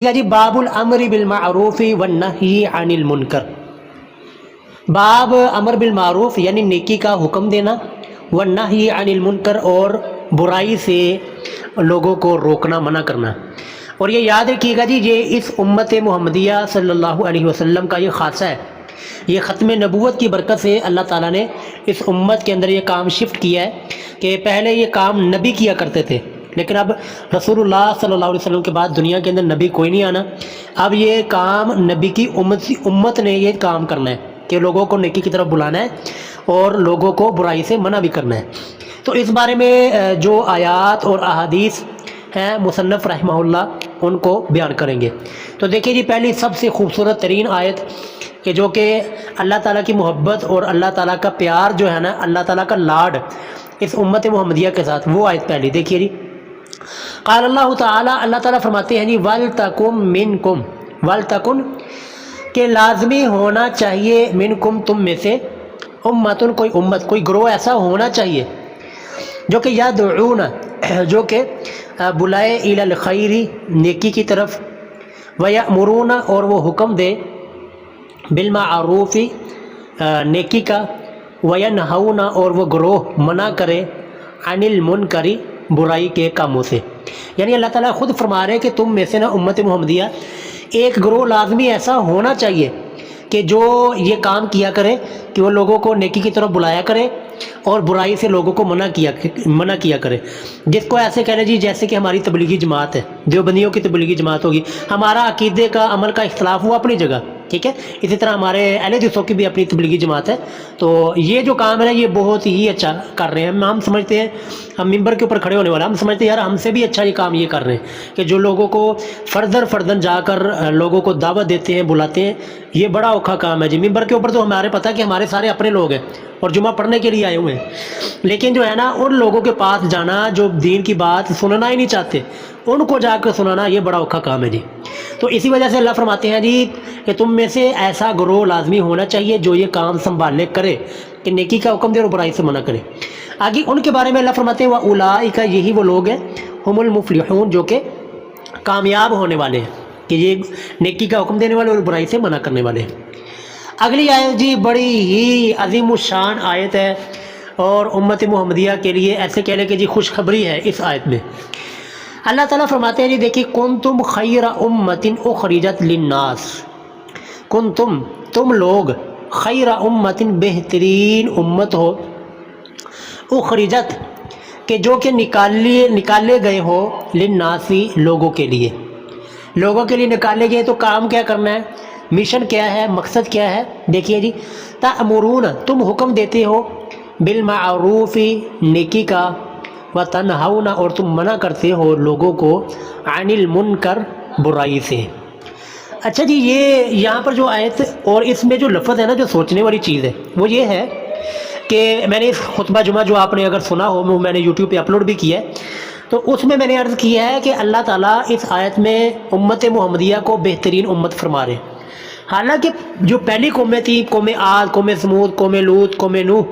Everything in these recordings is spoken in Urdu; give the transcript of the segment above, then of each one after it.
جی باب الامر بالمعروف والنہی عن المنکر، باب امر بالمعروف یعنی نیکی کا حکم دینا، والنہی عن المنکر اور برائی سے لوگوں کو روکنا، منع کرنا۔ اور یہ یاد رکھیے گا جی، یہ اس امت محمدیہ صلی اللہ علیہ وسلم کا یہ خاصہ ہے، یہ ختم نبوت کی برکت سے اللہ تعالیٰ نے اس امت کے اندر یہ کام شفٹ کیا ہے کہ پہلے یہ کام نبی کیا کرتے تھے، لیکن اب رسول اللہ صلی اللہ علیہ وسلم کے بعد دنیا کے اندر نبی کوئی نہیں آنا، اب یہ کام نبی کی امت نے یہ کام کرنا ہے کہ لوگوں کو نیکی کی طرف بلانا ہے اور لوگوں کو برائی سے منع بھی کرنا ہے۔ تو اس بارے میں جو آیات اور احادیث ہیں مصنف رحمہ اللہ ان کو بیان کریں گے۔ تو دیکھیے جی، پہلی سب سے خوبصورت ترین آیت کہ جو کہ اللہ تعالیٰ کی محبت اور اللہ تعالیٰ کا پیار جو ہے نا، اللہ تعالیٰ کا لاڈ اس امت محمدیہ کے ساتھ، وہ آیت پہلی دیکھیے جی۔ قال اللہ تعالیٰ، اللہ تعالیٰ فرماتے ہیں جی، وَلْتَكُمْ مِنْكُمْ، وَلْتَكُنْ کہ لازمی ہونا چاہیے، منکم تم میں سے، امتن کوئی امت، کوئی گروہ ایسا ہونا چاہیے جو کہ یدعون، جو کہ بلائے الی الخیر، نیکی کی طرف، ویأمرون اور وہ حکم دے، بالمعروف نیکی کا، وینہون اور وہ گروہ منع کرے، عن المنکر برائی کے کاموں سے۔ یعنی اللہ تعالیٰ خود فرما رہے کہ تم میں سے نا امت محمدیہ ایک گروہ لازمی ایسا ہونا چاہیے کہ جو یہ کام کیا کرے کہ وہ لوگوں کو نیکی کی طرف بلایا کرے اور برائی سے لوگوں کو منع کیا کرے۔ جس کو ایسے کہہ لیں جی جیسے کہ ہماری تبلیغی جماعت ہے، دیوبندیوں کی تبلیغی جماعت ہوگی، ہمارا عقیدے کا عمل کا اختلاف ہوا اپنی جگہ، ٹھیک ہے، اسی طرح ہمارے اہل حدیثوں کی بھی اپنی تبلیغی جماعت ہے۔ تو یہ جو کام ہے نا، یہ بہت ہی اچھا کر رہے ہیں، ہم سمجھتے ہیں، ہم ممبر کے اوپر کھڑے ہونے والا، ہم سمجھتے ہیں یار ہم سے بھی اچھا یہ کام یہ کر رہے ہیں کہ جو لوگوں کو فردن جا کر لوگوں کو دعوت دیتے ہیں، بلاتے ہیں، یہ بڑا اوکھا کام ہے جی۔ ممبر کے اوپر تو ہمارے پتہ کہ ہمارے سارے اپنے لوگ ہیں اور جمعہ پڑھنے کے لیے آئے ہوئے ہیں، لیکن جو ہے نا ان لوگوں کے پاس جانا جو دین کی بات سننا ہی نہیں چاہتے، ان کو جا کر سنانا یہ بڑا اوکھا کام ہے جی۔ تو اسی وجہ سے اللہ فرماتے ہیں جی کہ تم میں سے ایسا گروہ لازمی ہونا چاہیے جو یہ کام سنبھالنے کرے کہ نیکی کا حکم دے اور برائی سے منع کرے۔ آگے ان کے بارے میں اللہ فرماتے ہیں وَأُولَٰئِکَ یہی وہ لوگ ہیں، ہم المفلحون جو کہ کامیاب ہونے والے ہیں، کہ یہ نیکی کا حکم دینے والے اور برائی سے منع کرنے والے ہیں۔ اگلی آیت جی بڑی ہی عظیم الشان آیت ہے اور امت محمدیہ کے لیے ایسے کہہ لیں کہ جی خوشخبری ہے اس آیت میں۔ اللہ تعالیٰ فرماتے ہیں جی دیکھیے، کنتم خیر امت اخرجت للناس، کنتم تم لوگ، خیر امت بہترین امت ہو، اخرجت کہ جو کہ نکالے گئے ہو، للناسی لوگوں کے لیے، لوگوں کے لیے نکالے گئے۔ تو کام کیا کرنا ہے، مشن کیا ہے، مقصد کیا ہے، دیکھیے جی، تأمرون تم حکم دیتے ہو، بالمعروف نیکی کا، وتنہون اور تم منع کرتے ہو لوگوں کو، عن المنکر برائی سے۔ اچھا جی، یہ یہاں پر جو آیت اور اس میں جو لفظ ہے نا، جو سوچنے والی چیز ہے وہ یہ ہے کہ میں نے اس خطبہ جمعہ جو آپ نے اگر سنا ہو، وہ میں نے یوٹیوب پہ اپلوڈ بھی کیا ہے، تو اس میں نے عرض کیا ہے کہ اللہ تعالیٰ اس آیت میں امت محمدیہ کو بہترین امت فرما رہے ہیں۔ حالانکہ جو پہلی قومیں تھیں، قوم عاد، قوم سمود، قوم لوط، قوم نوح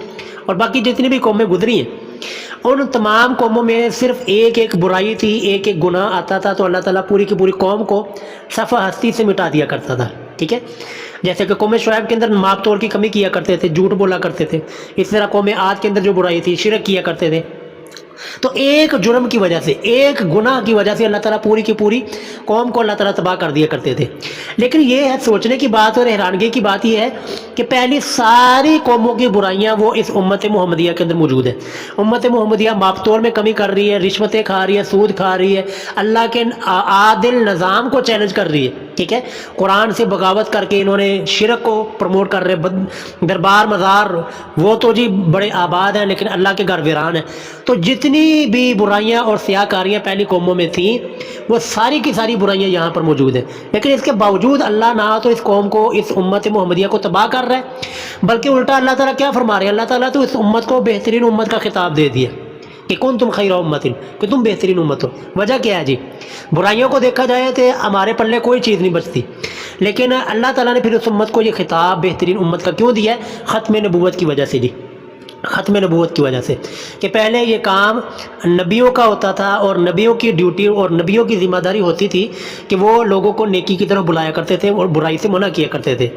اور باقی جتنی بھی قومیں گزری ہیں، ان تمام قوموں میں صرف ایک برائی تھی، ایک گناہ آتا تھا تو اللہ تعالیٰ پوری کی پوری قوم کو صفحہ ہستی سے مٹا دیا کرتا تھا، ٹھیک ہے۔ جیسے کہ قوم شعیب کے اندر ماپ توڑ کی کمی کیا کرتے تھے، جھوٹ بولا کرتے تھے، اس طرح قوم عاد کے اندر جو برائی تھی، شرک کیا کرتے تھے۔ تو ایک جرم کی وجہ سے، ایک گناہ کی وجہ سے اللہ تعالیٰ پوری کی پوری قوم کو اللہ تعالیٰ تباہ کر دیا کرتے تھے۔ لیکن یہ ہے سوچنے کی بات اور حیرانگی کی بات یہ ہے کہ پہلی ساری قوموں کی برائیاں وہ اس امت محمدیہ کے اندر موجود ہیں۔ امت محمدیہ ماپ توڑ میں کمی کر رہی ہے، رشوتیں کھا رہی ہے، سود کھا رہی ہے، اللہ کے عادل نظام کو چیلنج کر رہی ہے، ٹھیک ہے۔ قرآن سے بغاوت کر کے انہوں نے شرک کو پروموٹ کر رہے، دربار مزار وہ تو جی بڑے آباد ہیں لیکن اللہ کے گھر ویران ہیں۔ تو جتنی بھی برائیاں اور سیاہ کاریاں پہلی قوموں میں تھیں، وہ ساری کی ساری برائیاں یہاں پر موجود ہیں، لیکن اس کے باوجود اللہ نہ تو اس قوم کو، اس امت محمدیہ کو تباہ کر رہا ہے، بلکہ الٹا اللہ تعالیٰ کیا فرما رہے ہیں، اللہ تعالیٰ تو اس امت کو بہترین امت کا خطاب دے دیا کہ کون تم خیر امت، کہ تم بہترین امت ہو۔ وجہ کیا ہے جی، برائیوں کو دیکھا جائے تو ہمارے پلے کوئی چیز نہیں بچتی، لیکن اللہ تعالیٰ نے پھر اس امت کو یہ خطاب بہترین امت کا کیوں دیا ہے، ختم نبوت کی وجہ سے جی۔ ختم نبوت کی وجہ سے، کہ پہلے یہ کام نبیوں کا ہوتا تھا اور نبیوں کی ڈیوٹی اور نبیوں کی ذمہ داری ہوتی تھی کہ وہ لوگوں کو نیکی کی طرف بلایا کرتے تھے اور برائی سے منع کیا کرتے تھے.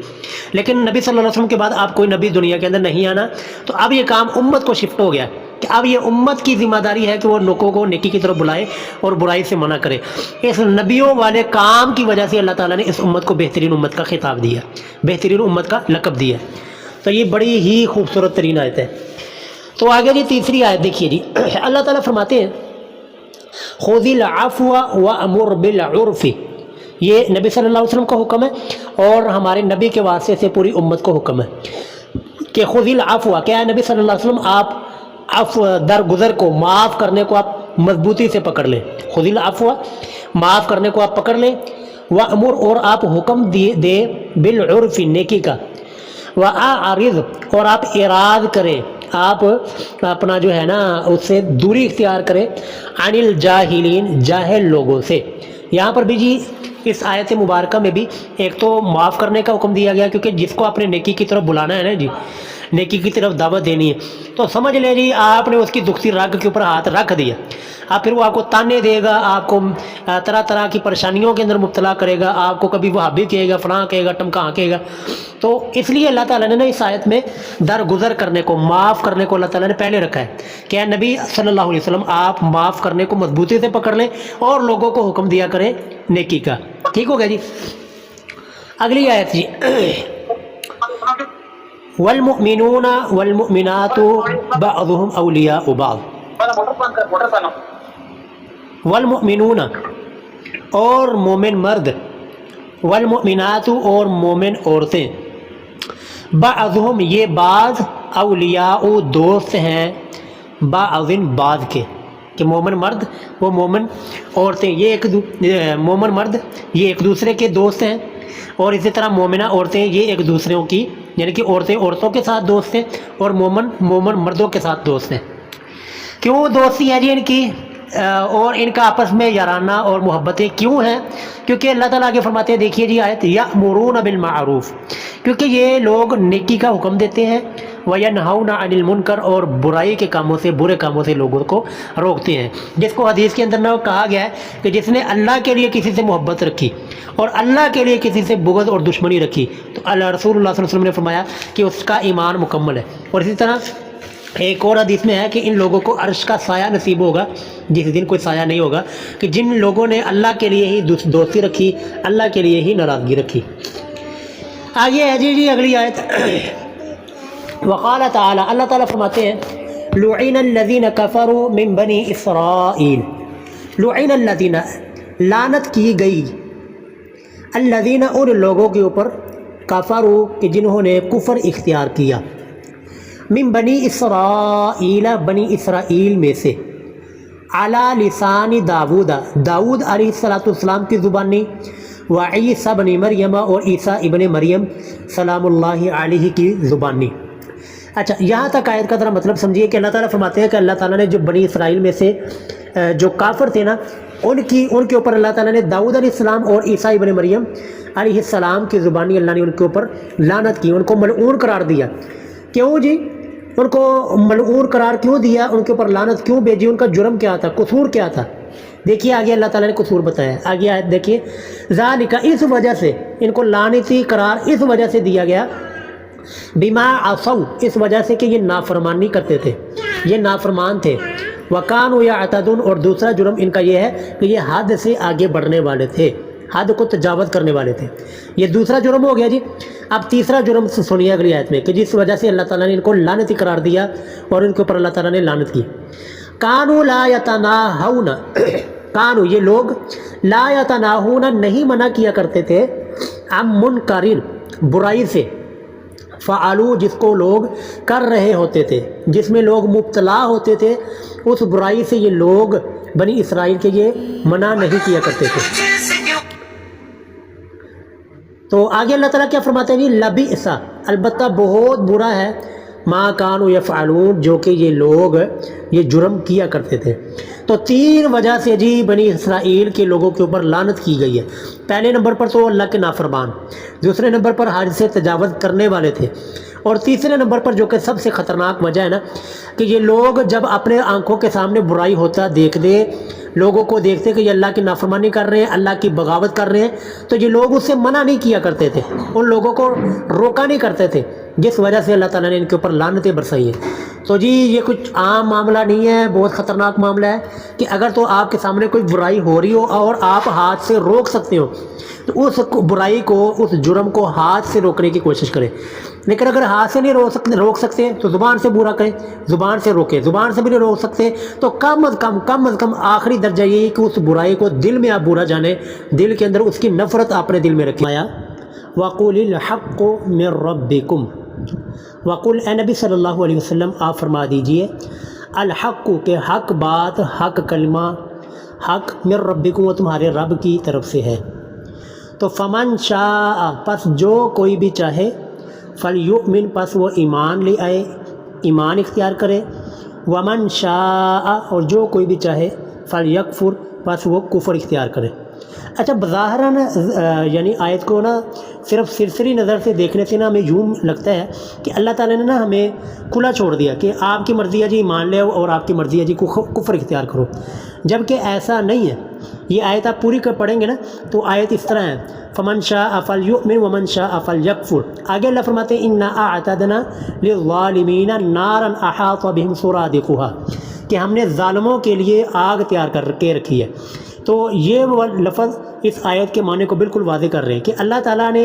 لیکن نبی صلی اللہ علیہ وسلم کے بعد اب کوئی نبی دنیا کے اندر نہیں آنا، تو اب یہ کام امت کو شفٹ ہو گیا کہ اب یہ امت کی ذمہ داری ہے کہ وہ لوگوں کو نیکی کی طرف بلائے اور برائی سے منع کرے. اس نبیوں والے کام کی وجہ سے اللہ تعالیٰ نے اس امت کو بہترین امت کا خطاب دیا، بہترین امت کا لقب دیا. تو یہ بڑی ہی خوبصورت ترین آیت ہے. تو آگے جی تیسری آیت دیکھیے جی، اللہ تعالیٰ فرماتے ہیں خذ العفو وامر بالعرف، یہ نبی صلی اللہ علیہ وسلم کا حکم ہے اور ہمارے نبی کے واسطے سے پوری امت کو حکم ہے کہ خذ العفو، کیا ہے نبی صلی اللہ علیہ وسلم آپ عفو درگزر کو، معاف کرنے کو آپ مضبوطی سے پکڑ لیں. خذ العفو، معاف کرنے کو آپ پکڑ لیں. وامر، اور آپ حکم دے بالعرف، نیکی کا. واعرض، اور آپ اعراض کریں، آپ اپنا جو ہے نا اس سے دوری اختیار کریں. عن الجاہلین، جاہل لوگوں سے. یہاں پر بھی جی اس آیت مبارکہ میں بھی ایک تو معاف کرنے کا حکم دیا گیا، کیونکہ جس کو اپنے نیکی کی طرف بلانا ہے نا جی، نیکی کی طرف دعوت دینی ہے، تو سمجھ لیں جی آپ نے اس کی دکھتی رگ کے اوپر ہاتھ رکھ دیا، اب پھر وہ آپ کو تانے دے گا، آپ کو طرح طرح کی پریشانیوں کے اندر مبتلا کرے گا، آپ کو کبھی وہابی کہے گا، فلاں کہے گا، ٹمکاں کہے گا. تو اس لیے اللہ تعالیٰ نے نا اس آیت میں درگزر کرنے کو، معاف کرنے کو اللہ تعالیٰ نے پہلے رکھا ہے کہ اے نبی صلی اللہ علیہ وسلم آپ معاف کرنے کو مضبوطی سے پکڑ لیں اور لوگوں کو حکم دیا کریں نیکی کا. ٹھیک ہو گیا جی. اگلی آیت جی، والمؤمنون والمؤمنات بعضهم اولیاء بعض. والمؤمنون، اور مومن مرد، والمؤمنات، اور مومن عورتیں، بعضهم، یہ بعض، اولیاء، دوست ہیں، بعض، بعض کے، کہ مومن مرد وہ مومن عورتیں، یہ مومن مرد یہ ایک دوسرے کے دوست ہیں، اور اسی طرح مومنہ عورتیں یہ ایک دوسروں کی، یعنی کہ عورتیں عورتوں کے ساتھ دوست ہیں اور مومن مردوں کے ساتھ دوست ہیں. کیوں دوستی ہے جی ان کی اور ان کا آپس میں یارانہ اور محبتیں کیوں ہیں؟ کیونکہ اللہ تعالیٰ آگے فرماتے ہیں، دیکھیے جی آیت، یأمرون بالمعروف، کیونکہ یہ لوگ نیکی کا حکم دیتے ہیں، وینہون عن المنکر، اور برائی کے کاموں سے، برے کاموں سے لوگوں کو روکتے ہیں. جس کو حدیث کے اندر کہا گیا ہے کہ جس نے اللہ کے لیے کسی سے محبت رکھی اور اللہ کے لیے کسی سے بغض اور دشمنی رکھی، تو اللہ رسول اللہ صلی اللہ علیہ وسلم نے فرمایا کہ اس کا ایمان مکمل ہے. اور اسی طرح ایک اور حدیث میں ہے کہ ان لوگوں کو عرش کا سایہ نصیب ہوگا جس دن کوئی سایہ نہیں ہوگا، کہ جن لوگوں نے اللہ کے لیے ہی دوستی رکھی، اللہ کے لیے ہی ناراضگی رکھی. آگے ہے جی اگلی آیت، وقال تعالی، اللہ تعالیٰ فرماتے ہیں لعن الذین کفروا من بنی اسرائیل. لعن الذین، لعنت کی گئی، الذین، ان لوگوں کے اوپر، کفروا، کہ جنہوں نے کفر اختیار کیا، من بنی اسرائیل، بنی اسرائیل میں سے، علی لسان داود، داود علیہ السلام کی زبانی، وعیسیٰ ابن مریم، اور عیسیٰ ابن مریم سلام اللہ علیہ کی زبانی. اچھا یہاں تک آیت کا ذرا مطلب سمجھیے کہ اللہ تعالیٰ فرماتے ہیں کہ اللہ تعالیٰ نے جو بنی اسرائیل میں سے جو کافر تھے نا، ان کے اوپر اللہ تعالیٰ نے داؤد علیہ السلام اور عیسیٰ ابن مریم علیہ السلام کی زبانی اللہ نے ان کے اوپر لعنت کی، ان کو ملعون قرار دیا. کیوں جی ان کو ملعون قرار کیوں دیا، ان کے اوپر لعنت کیوں بھیجی؟ ان کا جرم کیا تھا، قصور کیا تھا؟ دیکھیے آگے اللہ تعالیٰ نے قصور بتایا. آگے آیت دیکھیے، ذالک، اس وجہ سے ان کو لعنتی قرار اس وجہ سے دیا گیا، بما عصوا، اس وجہ سے کہ یہ نافرمانی کرتے تھے، یہ نافرمان تھے، وکانوا یعتدون، اور دوسرا جرم ان کا یہ ہے کہ یہ حد سے آگے بڑھنے والے تھے، حد کو تجاوز کرنے والے تھے. یہ دوسرا جرم ہو گیا جی. اب تیسرا جرم سنیے اگلی آیت میں، کہ جس وجہ سے اللہ تعالیٰ نے ان کو لعنتی قرار دیا اور ان کے اوپر اللہ تعالیٰ نے لعنت کی. کانوا لا یتناہون، کانوا، یہ لوگ، لا یتناہون، نہیں منع کیا کرتے تھے، عن منکر، برائی سے، فعلوا، جس کو لوگ کر رہے ہوتے تھے، جس میں لوگ مبتلا ہوتے تھے، اس برائی سے یہ لوگ بنی اسرائیل کے یہ منع نہیں کیا کرتے تھے. تو آگے اللہ تعالیٰ کیا فرماتے ہیں جی، لبئس، البتہ بہت برا ہے، ما کانوا یفعلون، جو کہ یہ لوگ یہ جرم کیا کرتے تھے. تو تین وجہ سے جی بنی اسرائیل کے لوگوں کے اوپر لعنت کی گئی ہے. پہلے نمبر پر تو اللہ کے نافرمان، دوسرے نمبر پر حد سے تجاوز کرنے والے تھے، اور تیسرے نمبر پر جو کہ سب سے خطرناک وجہ ہے نا کہ یہ لوگ جب اپنے آنکھوں کے سامنے برائی ہوتا دیکھ دے، لوگوں کو دیکھتے کہ یہ اللہ کی نافرمانی کر رہے ہیں، اللہ کی بغاوت کر رہے ہیں، تو یہ لوگ اس سے منع نہیں کیا کرتے تھے، ان لوگوں کو روکا نہیں کرتے تھے، جس وجہ سے اللہ تعالیٰ نے ان کے اوپر لعنتیں برسائی ہیں۔ تو جی یہ کچھ عام معاملہ نہیں ہے، بہت خطرناک معاملہ ہے کہ اگر تو آپ کے سامنے کوئی برائی ہو رہی ہو اور آپ ہاتھ سے روک سکتے ہو تو اس برائی کو، اس جرم کو ہاتھ سے روکنے کی کوشش کریں، لیکن اگر ہاتھ سے نہیں روک سکتے تو زبان سے برا کریں، زبان سے روکیں، زبان سے بھی نہیں روک سکتے تو کم از کم آخری درجہ یہ ہے کہ اس برائی کو دل میں آپ برا جانیں، دل کے اندر اس کی نفرت اپنے دل میں رکھیں۔ وَقُلِ الْحَقُّ مِنْ رَبِّكُمْ، وقل اے نبی صلی اللہ علیہ وسلم آپ فرما دیجئے الحق کہ حق بات، حق کلمہ، حق من ربکم وہ تمہارے رب کی طرف سے ہے۔ تو فمن شاء پس جو کوئی بھی چاہے، فلیؤمن پس وہ ایمان لے آئے، ایمان اختیار کرے، ومن شاء اور جو کوئی بھی چاہے فلیکفر پس وہ کفر اختیار کرے۔ اچھا بظاہراً یعنی آیت کو نا صرف سرسری نظر سے دیکھنے سے نا ہمیں یوں لگتا ہے کہ اللہ تعالیٰ نے نا ہمیں کھلا چھوڑ دیا کہ آپ کی مرضی ہے جی ایمان لے اور آپ کی مرضی ہے جی کفر اختیار کرو، جبکہ ایسا نہیں ہے۔ یہ آیت آپ پوری کر پڑھیں گے نا تو آیت اس طرح ہے فمن شاء فلیؤمن ومن شاء فلیکفر۔ آگے اللہ فرماتے ہیں انا اعتدنا للظالمین نارا احاط بهم سرادقها، کہ ہم نے ظالموں کے لیے آگ تیار کر کے رکھی ہے۔ تو یہ لفظ اس آیت کے معنی کو بالکل واضح کر رہے ہیں کہ اللہ تعالیٰ نے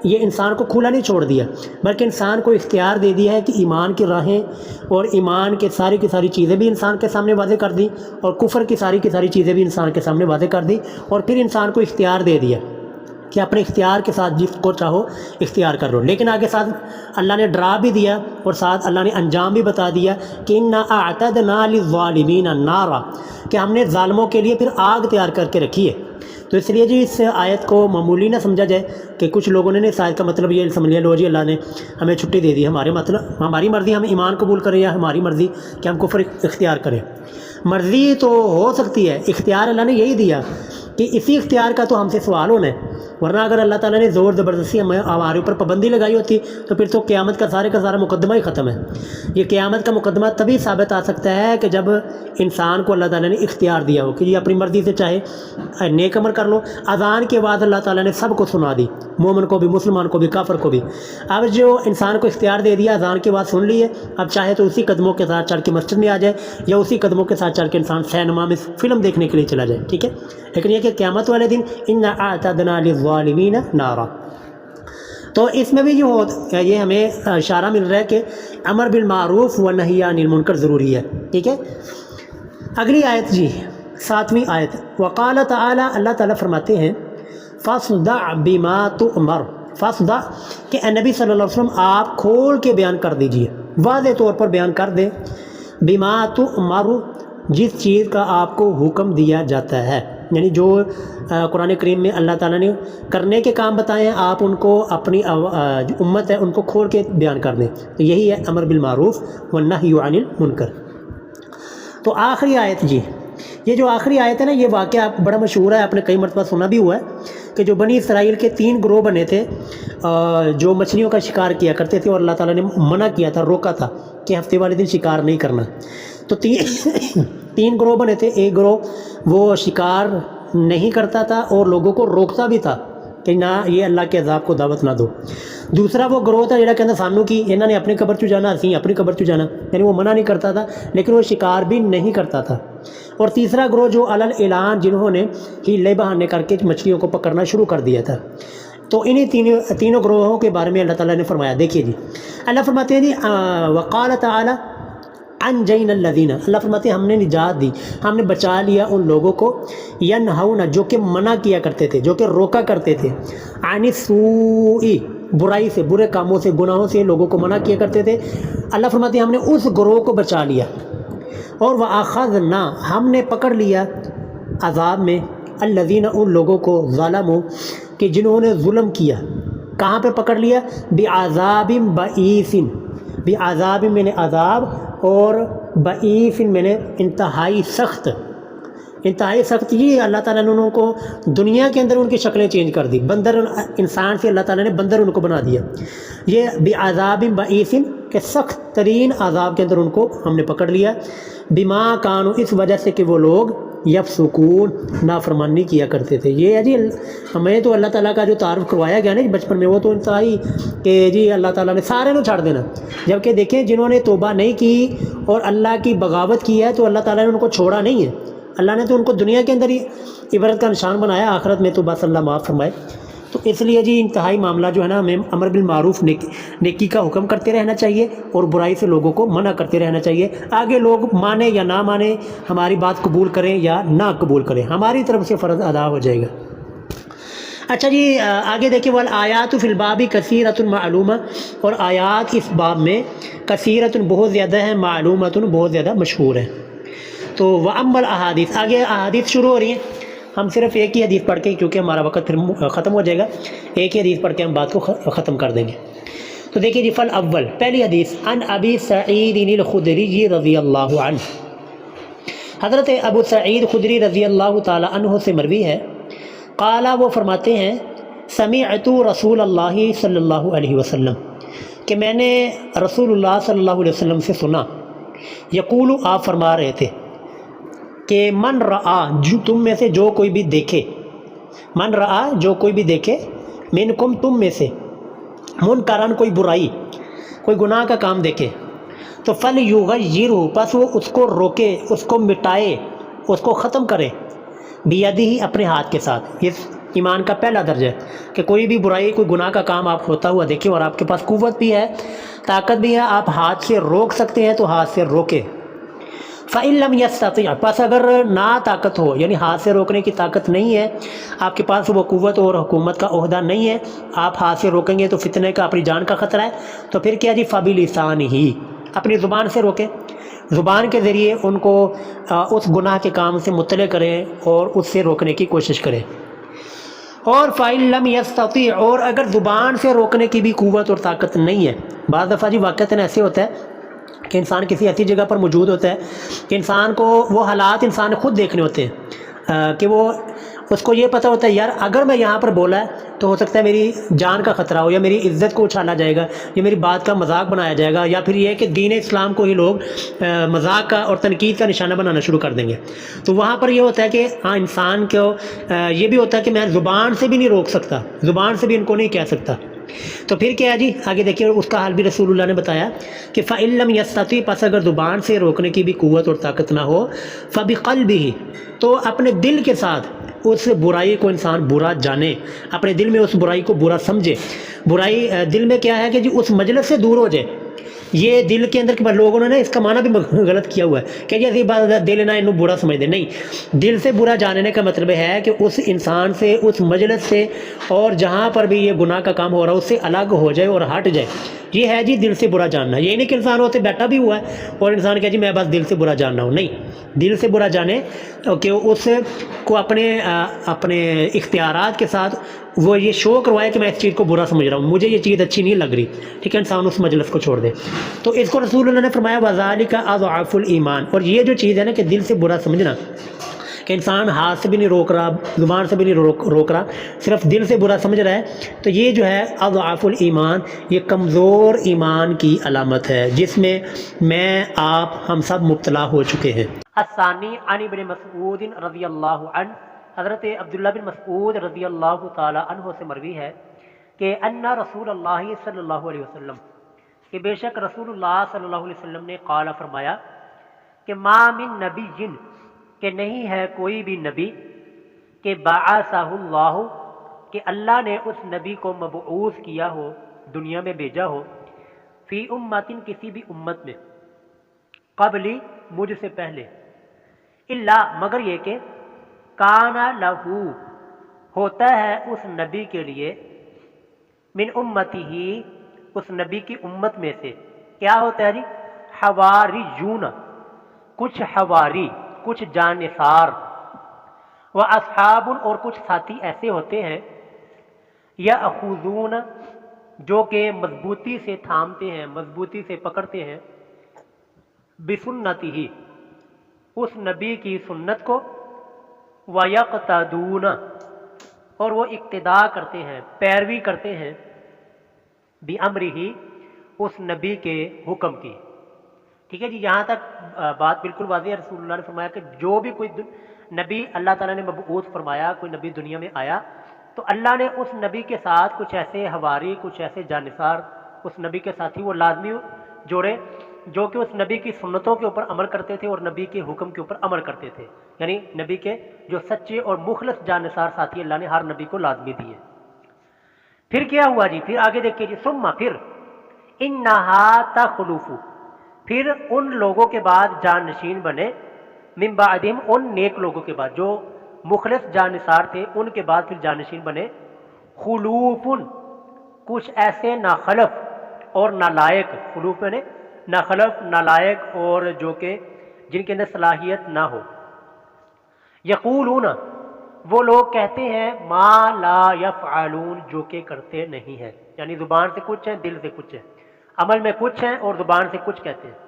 یہ انسان کو کھلا نہیں چھوڑ دیا، بلکہ انسان کو اختیار دے دیا ہے کہ ایمان کی راہیں اور ایمان کے ساری کی ساری چیزیں بھی انسان کے سامنے واضح کر دی، اور کفر کی ساری چیزیں بھی انسان کے سامنے واضح کر دی، اور پھر انسان کو اختیار دے دیا کہ اپنے اختیار کے ساتھ جس کو چاہو اختیار کر لو۔ لیکن آگے ساتھ اللہ نے ڈرا بھی دیا اور ساتھ اللہ نے انجام بھی بتا دیا کہ انا اعتدنا للظالمین نارا، کہ ہم نے ظالموں کے لیے پھر آگ تیار کر کے رکھی ہے۔ تو اس لیے جی اس آیت کو معمولی نہ سمجھا جائے کہ کچھ لوگوں نے اس آیت کا مطلب یہ سمجھ لیا لو جی اللہ نے ہمیں چھٹی دے دی، ہماری مرضی ہم ایمان قبول کریں یا ہماری مرضی کہ ہم کفر اختیار کریں۔ مرضی تو ہو سکتی ہے، اختیار اللہ نے یہی دیا کہ اسی اختیار کا تو ہم سے سوال ہونا ہے، ورنہ اگر اللہ تعالیٰ نے زور زبردستی ہمارے اوپر پابندی لگائی ہوتی تو پھر تو قیامت کا سارا مقدمہ ہی ختم ہے۔ یہ قیامت کا مقدمہ تبھی ثابت آ سکتا ہے کہ جب انسان کو اللہ تعالیٰ نے اختیار دیا ہو کہ یہ اپنی مرضی سے چاہے نیک عمل کر لو۔ اذان کے بعد اللہ تعالیٰ نے سب کو سنا دی، مومن کو بھی، مسلمان کو بھی، کافر کو بھی۔ اب جو انسان کو اختیار دے دیا، اذان کے بعد سن لی ہے، اب چاہے تو اسی قدموں کے ساتھ چل کے مسجد میں آ جائے یا اسی قدموں کے ساتھ چل کے انسان سینما میں فلم دیکھنے کے لیے چلا جائے، ٹھیک ہے۔ لیکن یہ کہ قیامت والے دن انا اعتدنا للظالمین نارا، تو اس میں بھی یہ ہمیں اشارہ مل رہا ہے کہ امر بالمعروف و نہی عن المنکر ضروری ہے، ٹھیک ہے۔ اگلی آیت جی 7ویں آیت، وقال تعالی، اللہ تعالیٰ فرماتے ہیں فاصدع بما تؤمر، فاصدع کہ اے نبی صلی اللہ علیہ وسلم آپ کھول کے بیان کر دیجئے، واضح طور پر بیان کر دیں، بما تؤمر جس چیز کا آپ کو حکم دیا جاتا ہے، یعنی جو قرآن کریم میں اللہ تعالیٰ نے کرنے کے کام بتائے ہیں آپ ان کو اپنی امت ہے ان کو کھول کے بیان کر دیں، تو یہی ہے امر بالمعروف والنہی عن المنکر۔ تو آخری آیت جی، یہ جو آخری آیت ہے نا یہ واقعہ بڑا مشہور ہے، آپ نے کئی مرتبہ سنا بھی ہوا ہے کہ جو بنی اسرائیل کے 3 گروہ بنے تھے جو مچھلیوں کا شکار کیا کرتے تھے، اور اللہ تعالیٰ نے منع کیا تھا، روکا تھا کہ ہفتے والے دن شکار نہیں کرنا۔ تو 3 گروہ بنے تھے، ایک گروہ وہ شکار نہیں کرتا تھا اور لوگوں کو روکتا بھی تھا کہ نہ یہ اللہ کے عذاب کو دعوت نہ دو۔ دوسرا وہ گروہ تھا جڑا کہنا سانو کی انہوں نے اپنی قبر چ جانا، اسی اپنی قبر چ جانا، یعنی وہ منع نہیں کرتا تھا لیکن وہ شکار بھی نہیں کرتا تھا۔ اور تیسرا گروہ جو علل اعلان جنہوں نے ہیلے بہانے کر کے مچھلیوں کو پکڑنا شروع کر دیا تھا۔ تو انہی تینوں گروہوں کے بارے میں اللہ تعالیٰ نے فرمایا، دیکھیے جی اللہ فرماتے ہیں جی وقال تعالی انجینا الذین، اللہ فرماتے ہیں ہم نے نجات دی، ہم نے بچا لیا ان لوگوں کو، ینہون جو کہ منع کیا کرتے تھے، جو کہ روکا کرتے تھے، عن السوء برائی سے، برے کاموں سے، گناہوں سے لوگوں کو منع کیا کرتے تھے۔ اللہ فرماتے ہیں ہم نے اس گروہ کو بچا لیا، اور وَأَخَذْنَا ہم نے پکڑ لیا عذاب میں الذین ان لوگوں کو ظلموا کہ جنہوں نے ظلم کیا۔ کہاں پہ پکڑ لیا؟ بعذاب بئیس، بعذاب میں نے عذاب، اور بئیس میں نے انتہائی سخت، انتہائی سخت یہ اللہ تعالیٰ نے ان کو دنیا کے اندر ان کی شکلیں چینج کر دی، بندر انسان سے اللہ تعالیٰ نے بندر ان کو بنا دیا، یہ بعذاب بئیس کہ سخت ترین عذاب کے اندر ان کو ہم نے پکڑ لیا، بما کانوا اس وجہ سے کہ وہ لوگ یفسقون نافرمانی کیا کرتے تھے۔ یہ ہے جی ہمیں تو اللہ تعالیٰ کا جو تعارف کروایا گیا نا بچپن میں، وہ تو انتہائی کہ جی اللہ تعالیٰ نے سارے کو چھاڑ دینا، جبکہ دیکھیں جنہوں نے توبہ نہیں کی اور اللہ کی بغاوت کی ہے تو اللہ تعالیٰ نے ان کو چھوڑا نہیں ہے، اللہ نے تو ان کو دنیا کے اندر ہی عبرت کا نشان بنایا، آخرت میں تو بس اللہ معاف فرمائے۔ تو اس لیے جی انتہائی معاملہ جو ہے نا، ہمیں امر بالمعروف نیکی کا حکم کرتے رہنا چاہیے اور برائی سے لوگوں کو منع کرتے رہنا چاہیے، آگے لوگ مانیں یا نہ مانیں، ہماری بات قبول کریں یا نہ قبول کریں، ہماری طرف سے فرض ادا ہو جائے گا۔ اچھا جی آگے دیکھیں، والآیات فی الباب کثیرۃ معلومہ، اور آیات اس باب میں کثیرۃ بہت زیادہ ہیں، معلومۃ بہت زیادہ مشہور ہیں۔ تو وَأَمَّا الْأَحَادِيث، آگے احادیث شروع ہو رہی ہیں، ہم صرف ایک ہی حدیث پڑھ کے، کیونکہ ہمارا وقت پھر ختم ہو جائے گا، ایک ہی حدیث پڑھ کے ہم بات کو ختم کر دیں گے۔ تو دیکھیے جی، فالاول پہلی حدیث، عن ابی سعید الخدری رضی اللہ عنہ، حضرت ابو سعید خدری رضی اللہ تعالی عنہ سے مروی ہے، قال وہ فرماتے ہیں، سمعت رسول اللہ صلی اللہ علیہ وسلم کہ میں نے رسول اللہ صلی اللہ علیہ وسلم سے سنا، یقول آپ فرما رہے تھے کہ من رآ، جو تم میں سے جو کوئی بھی دیکھے، من رآ جو کوئی بھی دیکھے، منکم تم میں سے، منکرن کوئی برائی، کوئی گناہ کا کام دیکھے، تو فلیغیرہ پس وہ اس کو روکے، اس کو مٹائے، اس کو ختم کرے، بیدہ اپنے ہاتھ کے ساتھ۔ یہ ایمان کا پہلا درجہ ہے کہ کوئی بھی برائی، کوئی گناہ کا کام آپ ہوتا ہوا دیکھیں اور آپ کے پاس قوت بھی ہے، طاقت بھی ہے، آپ ہاتھ سے روک سکتے ہیں تو ہاتھ سے روکے۔ فَإِن لَمْ يَسْتَطِعْ پس اگر نہ طاقت ہو، یعنی ہاتھ سے روکنے کی طاقت نہیں ہے، آپ کے پاس وہ قوت اور حکومت کا عہدہ نہیں ہے، آپ ہاتھ سے روکیں گے تو فتنے کا، اپنی جان کا خطرہ ہے، تو پھر کیا جی، فَبِلِسَانِهِ اپنی زبان سے روکیں، زبان کے ذریعے ان کو اس گناہ کے کام سے مطلع کریں اور اس سے روکنے کی کوشش کریں۔ اور فَإِن لَمْ يَسْتَطِعْ اور اگر زبان سے روکنے کی بھی قوت اور طاقت نہیں ہے، بعض دفعہ جی واقعتاً ایسے ہوتا ہے کہ انسان کسی ایسی جگہ پر موجود ہوتا ہے کہ انسان کو وہ حالات انسان خود دیکھنے ہوتے ہیں کہ وہ اس کو یہ پتہ ہوتا ہے، یار اگر میں یہاں پر بولا ہے تو ہو سکتا ہے میری جان کا خطرہ ہو، یا میری عزت کو اچھالا جائے گا، یا میری بات کا مذاق بنایا جائے گا، یا پھر یہ کہ دین اسلام کو ہی لوگ مذاق کا اور تنقید کا نشانہ بنانا شروع کر دیں گے۔ تو وہاں پر یہ ہوتا ہے کہ ہاں انسان کو یہ بھی ہوتا ہے کہ میں زبان سے بھی نہیں روک سکتا، زبان سے بھی ان کو نہیں کہہ سکتا، تو پھر کیا ہے جی، آگے دیکھیے اس کا حال بھی رسول اللہ نے بتایا کہ فَإِن لَمْ يَسْتَطِعْ پس اگر زبان سے روکنے کی بھی قوت اور طاقت نہ ہو، فَبِقَلْبِهِ تو اپنے دل کے ساتھ اس برائی کو انسان برا جانے، اپنے دل میں اس برائی کو برا سمجھے، برائی دل میں کیا ہے کہ جی اس مجلس سے دور ہو جائے۔ یہ دل کے اندر کے لوگوں نے اس کا معنی بھی غلط کیا ہوا ہے کہ جیسے بات دل نہ انہوں برا سمجھ دے، نہیں، دل سے برا جاننے کا مطلب ہے کہ اس انسان سے، اس مجلس سے اور جہاں پر بھی یہ گناہ کا کام ہو رہا ہے اس سے الگ ہو جائے اور ہٹ جائے، یہ ہے جی دل سے برا جاننا۔ یہ نہیں کہ انسان ہوتے بیٹھا بھی ہوا ہے اور انسان کہے جی میں بس دل سے برا جاننا ہوں، نہیں، دل سے برا جانے کہ اس کو اپنے اختیارات کے ساتھ وہ یہ شو کروائے کہ میں اس چیز کو برا سمجھ رہا ہوں، مجھے یہ چیز اچھی نہیں لگ رہی، ٹھیک ہے، انسان اس مجلس کو چھوڑ دے۔ تو اس کو رسول اللہ نے فرمایا وَذَلِكَ أَضْعَفُ الْإِيمَانِ، اور یہ جو چیز ہے نا کہ دل سے برا سمجھنا، کہ انسان ہاتھ سے بھی نہیں روک رہا، زبان سے بھی نہیں روک رہا، صرف دل سے برا سمجھ رہا ہے، تو یہ جو ہے اضعف الایمان، یہ کمزور ایمان کی علامت ہے جس میں آپ ہم سب مبتلا ہو چکے ہیں۔ الثانی عن ابن مسعود رضی اللہ عنہ، حضرت عبداللہ بن مسعود رضی اللہ تعالی عنہ سے مروی ہے کہ ان رسول اللہ صلی اللہ علیہ وسلم، کہ بے شک رسول اللہ صلی اللہ علیہ وسلم نے قال فرمایا کہ ما من نبی جن، کہ نہیں ہے کوئی بھی نبی، کہ بعثہ اللہ، کہ اللہ نے اس نبی کو مبعوث کیا ہو، دنیا میں بھیجا ہو، فی امت کسی بھی امت میں، قبلی مجھ سے پہلے، اللہ مگر یہ کہ کانا لہو ہوتا ہے اس نبی کے لیے، من امتی ہی اس نبی کی امت میں سے کیا ہوتا ہے جی، حواریون، کچھ حواری، کچھ جانثار، و اصحاب اور کچھ ساتھی ایسے ہوتے ہیں، یاخذون جو کہ مضبوطی سے تھامتے ہیں، مضبوطی سے پکڑتے ہیں، بسنتی ہی اس نبی کی سنت کو، وَيَقْتَدُونَ اور وہ اقتداء کرتے ہیں، پیروی کرتے ہیں، بِأَمْرِهِ اس نبی کے حکم کی. ٹھیک ہے جی، یہاں تک بات بالکل واضح ہے. رسول اللہ نے فرمایا کہ جو بھی کوئی نبی اللہ تعالیٰ نے مبعوث فرمایا، کوئی نبی دنیا میں آیا تو اللہ نے اس نبی کے ساتھ کچھ ایسے حواری، کچھ ایسے جانثار اس نبی کے ساتھی وہ لازمی جوڑے جو کہ اس نبی کی سنتوں کے اوپر عمل کرتے تھے اور نبی کے حکم کے اوپر عمل کرتے تھے. یعنی نبی کے جو سچے اور مخلص جانثار ساتھی اللہ نے ہر نبی کو لازمی دیے. پھر کیا ہوا جی، پھر آگے دیکھیے جی، ثم پھر انہا تخلف پھر ان لوگوں کے بعد جان نشین بنے، من بعدہم ان نیک لوگوں کے بعد جو مخلص جانثار تھے ان کے بعد پھر جانشین بنے، خلوفن کچھ ایسے ناخلف اور نالائق. خلوف میں نے ناخلف، نالائق اور جو کہ جن کے اندر صلاحیت نہ ہو. یقولون وہ لوگ کہتے ہیں ما لا یفعلون جو کہ کرتے نہیں ہیں. یعنی زبان سے کچھ ہیں، دل سے کچھ ہے، عمل میں کچھ ہیں اور زبان سے کچھ کہتے ہیں.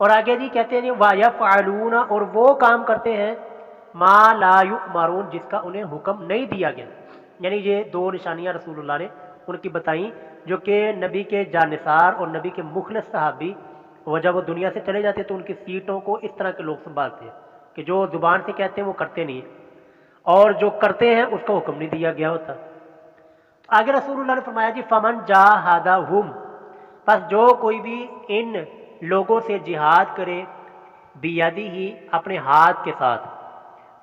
اور آگے جی کہتے ہیں وَيَفْعَلُونَ اور وہ کام کرتے ہیں ما لا یؤمرون جس کا انہیں حکم نہیں دیا گیا. یعنی یہ دو نشانیاں رسول اللہ نے ان کی بتائیں جو کہ نبی کے جانثار اور نبی کے مخلص صحابی وہ جب وہ دنیا سے چلے جاتے تو ان کی سیٹوں کو اس طرح کے لوگ سنبھالتے ہیں کہ جو زبان سے کہتے ہیں وہ کرتے نہیں اور جو کرتے ہیں اس کا حکم نہیں دیا گیا ہوتا. آگے رسول اللہ نے فرمایا جی فمن جاہدہم پس جو کوئی بھی ان لوگوں سے جہاد کرے بیدہ اپنے ہاتھ کے ساتھ،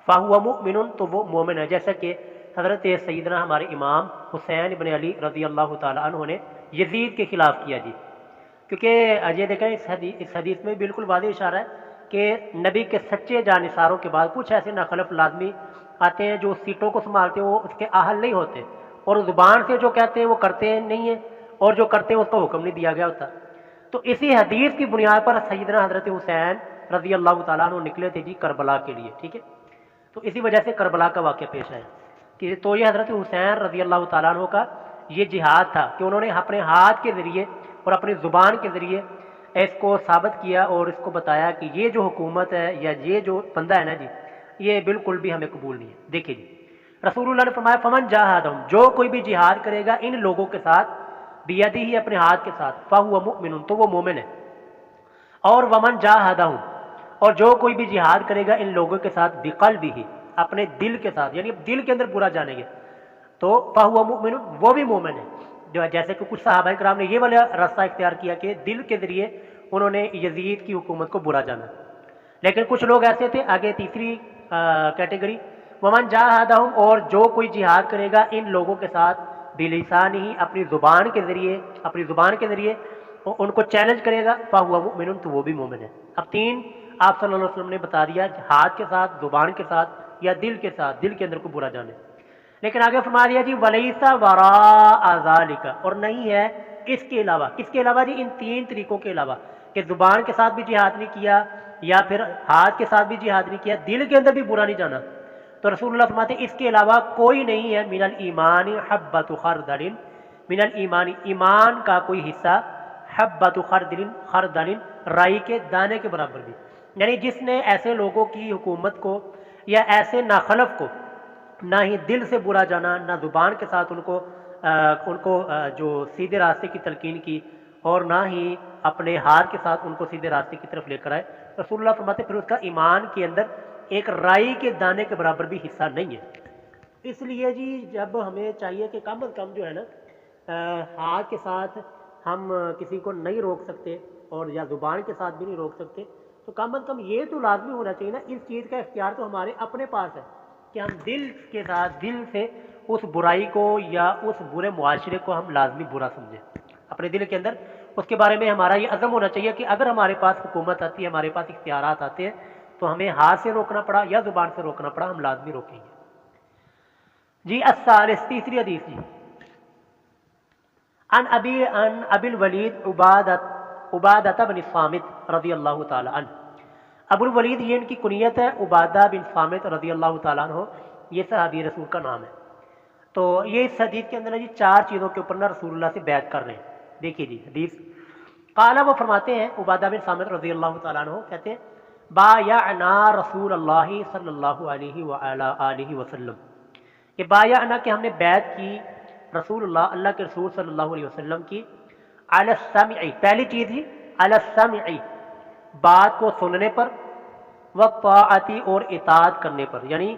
فہو مؤمن تو وہ مومن ہے. جیسا کہ حضرت سیدنا ہمارے امام حسین بن علی رضی اللہ تعالی عنہ نے یزید کے خلاف کیا جی. کیونکہ یہ دیکھیں اس حدیث میں بالکل واضح اشارہ ہے کہ نبی کے سچے جانثاروں کے بعد کچھ ایسے ناخلف لازمی آتے ہیں جو سیٹوں کو سنبھالتے ہیں، وہ اس کے اہل نہیں ہوتے اور زبان سے جو کہتے ہیں وہ کرتے نہیں ہیں اور جو کرتے ہیں اس کا حکم نہیں دیا گیا ہوتا. تو اسی حدیث کی بنیاد پر سیدنا حضرت حسین رضی اللہ تعالیٰ عنہ نکلے تھے جی کربلا کے لیے. ٹھیک ہے، تو اسی وجہ سے کربلا کا واقعہ پیش آیا کہ تو یہ حضرت حسین رضی اللہ تعالیٰ عنہ کا یہ جہاد تھا کہ انہوں نے اپنے ہاتھ کے ذریعے اور اپنی زبان کے ذریعے اس کو ثابت کیا اور اس کو بتایا کہ یہ جو حکومت ہے یا یہ جو بندہ ہے نا جی یہ بالکل بھی ہمیں قبول نہیں ہے. دیکھیے جی رسول اللہ نے فرمایا فمن جاہدہم جو کوئی بھی جہاد کرے گا ان لوگوں کے ساتھ بیدہ ہی اپنے ہاتھ کے ساتھ، فہو مؤمن تو وہ مومن ہے. اور ومن جاہدہم اور جو کوئی بھی جہاد کرے گا ان لوگوں کے ساتھ بقلبہ اپنے دل کے ساتھ، یعنی دل کے اندر برا جانیں گے تو فہو مؤمن وہ بھی مومن ہے. جو جیسے کہ کچھ صحابہ کرام نے یہ والا راستہ اختیار کیا کہ دل کے ذریعے انہوں نے یزید کی حکومت کو برا جانا. لیکن کچھ لوگ ایسے تھے، آگے تیسری کیٹیگری ومن جاہدہم اور جو کوئی جہاد کرے گا ان لوگوں کے ساتھ بلسان ہی اپنی زبان کے ذریعے ان کو چیلنج کرے گا فہو مؤمن تو وہ بھی مومن ہے. اب تین آپ صلی اللہ علیہ وسلم نے بتا دیا، ہاتھ کے ساتھ، زبان کے ساتھ یا دل کے ساتھ، دل کے اندر کو برا جانے. لیکن آگے فرما دیا جی ولیس وراء ذالک اور نہیں ہے اس کے علاوہ، کس کے علاوہ جی ان تین طریقوں کے علاوہ کہ زبان کے ساتھ بھی جہاد نہیں کیا یا پھر ہاتھ کے ساتھ بھی جہاد نہیں کیا، دل کے اندر بھی برا نہیں جانا. تو رسول اللہ فرماتے ہیں اس کے علاوہ کوئی نہیں ہے من الایمان حبۃ خردل، من الایمان ایمان کا کوئی حصہ، حبۃ خردل رائی کے دانے کے برابر بھی. یعنی جس نے ایسے لوگوں کی حکومت کو یا ایسے ناخلف کو نہ ہی دل سے برا جانا، نہ زبان کے ساتھ ان کو جو سیدھے راستے کی تلقین کی اور نہ ہی اپنے ہاتھ کے ساتھ ان کو سیدھے راستے کی طرف لے کر آئے. رسول اللہ فرماتے پھر اس کا ایمان کے اندر ایک رائی کے دانے کے برابر بھی حصہ نہیں ہے. اس لیے جی جب ہمیں چاہیے کہ کم از کم جو ہے نا ہاتھ کے ساتھ ہم کسی کو نہیں روک سکتے اور یا زبان کے ساتھ بھی نہیں روک سکتے تو کم از کم یہ تو لازمی ہونا چاہیے نا، اس چیز کا اختیار تو ہمارے اپنے پاس ہے کہ ہم دل کے ساتھ، دل سے اس برائی کو یا اس برے معاشرے کو ہم لازمی برا سمجھیں. اپنے دل کے اندر اس کے بارے میں ہمارا یہ عزم ہونا چاہیے کہ اگر ہمارے پاس حکومت آتی ہے، ہمارے پاس اختیارات آتے ہیں تو ہمیں ہاتھ سے روکنا پڑا یا زبان سے روکنا پڑا ہم لازمی روکیں گے. جی الثالث تیسری حدیث جی ان ابی الولید عبادہ بن صامت رضی اللہ تعالی عنہ. ابو الولید یہ ان کی کنیت ہے، عبادہ بن صامت رضی اللہ تعالیٰ عنہ یہ صحابی رسول کا نام ہے. تو یہ اس حدیث کے اندر جی چار چیزوں کے اوپر نا رسول اللہ سے بیعت کر رہے ہیں. دیکھیے جی حدیث قال وہ فرماتے ہیں عبادہ بن صامت رضی اللہ تعالیٰ عنہ کہتے ہیں بایعنا رسول اللہ صلی اللہ علیہ وآلہ وسلم، کہ بایعنا کہ ہم نے بیعت کی رسول اللہ، اللہ کے رسول صلی اللہ علیہ وسلم کی، علی السمع، پہلی چیز ہی علی السمع، بات کو سننے پر، والطاعت، اور اطاعت کرنے پر، یعنی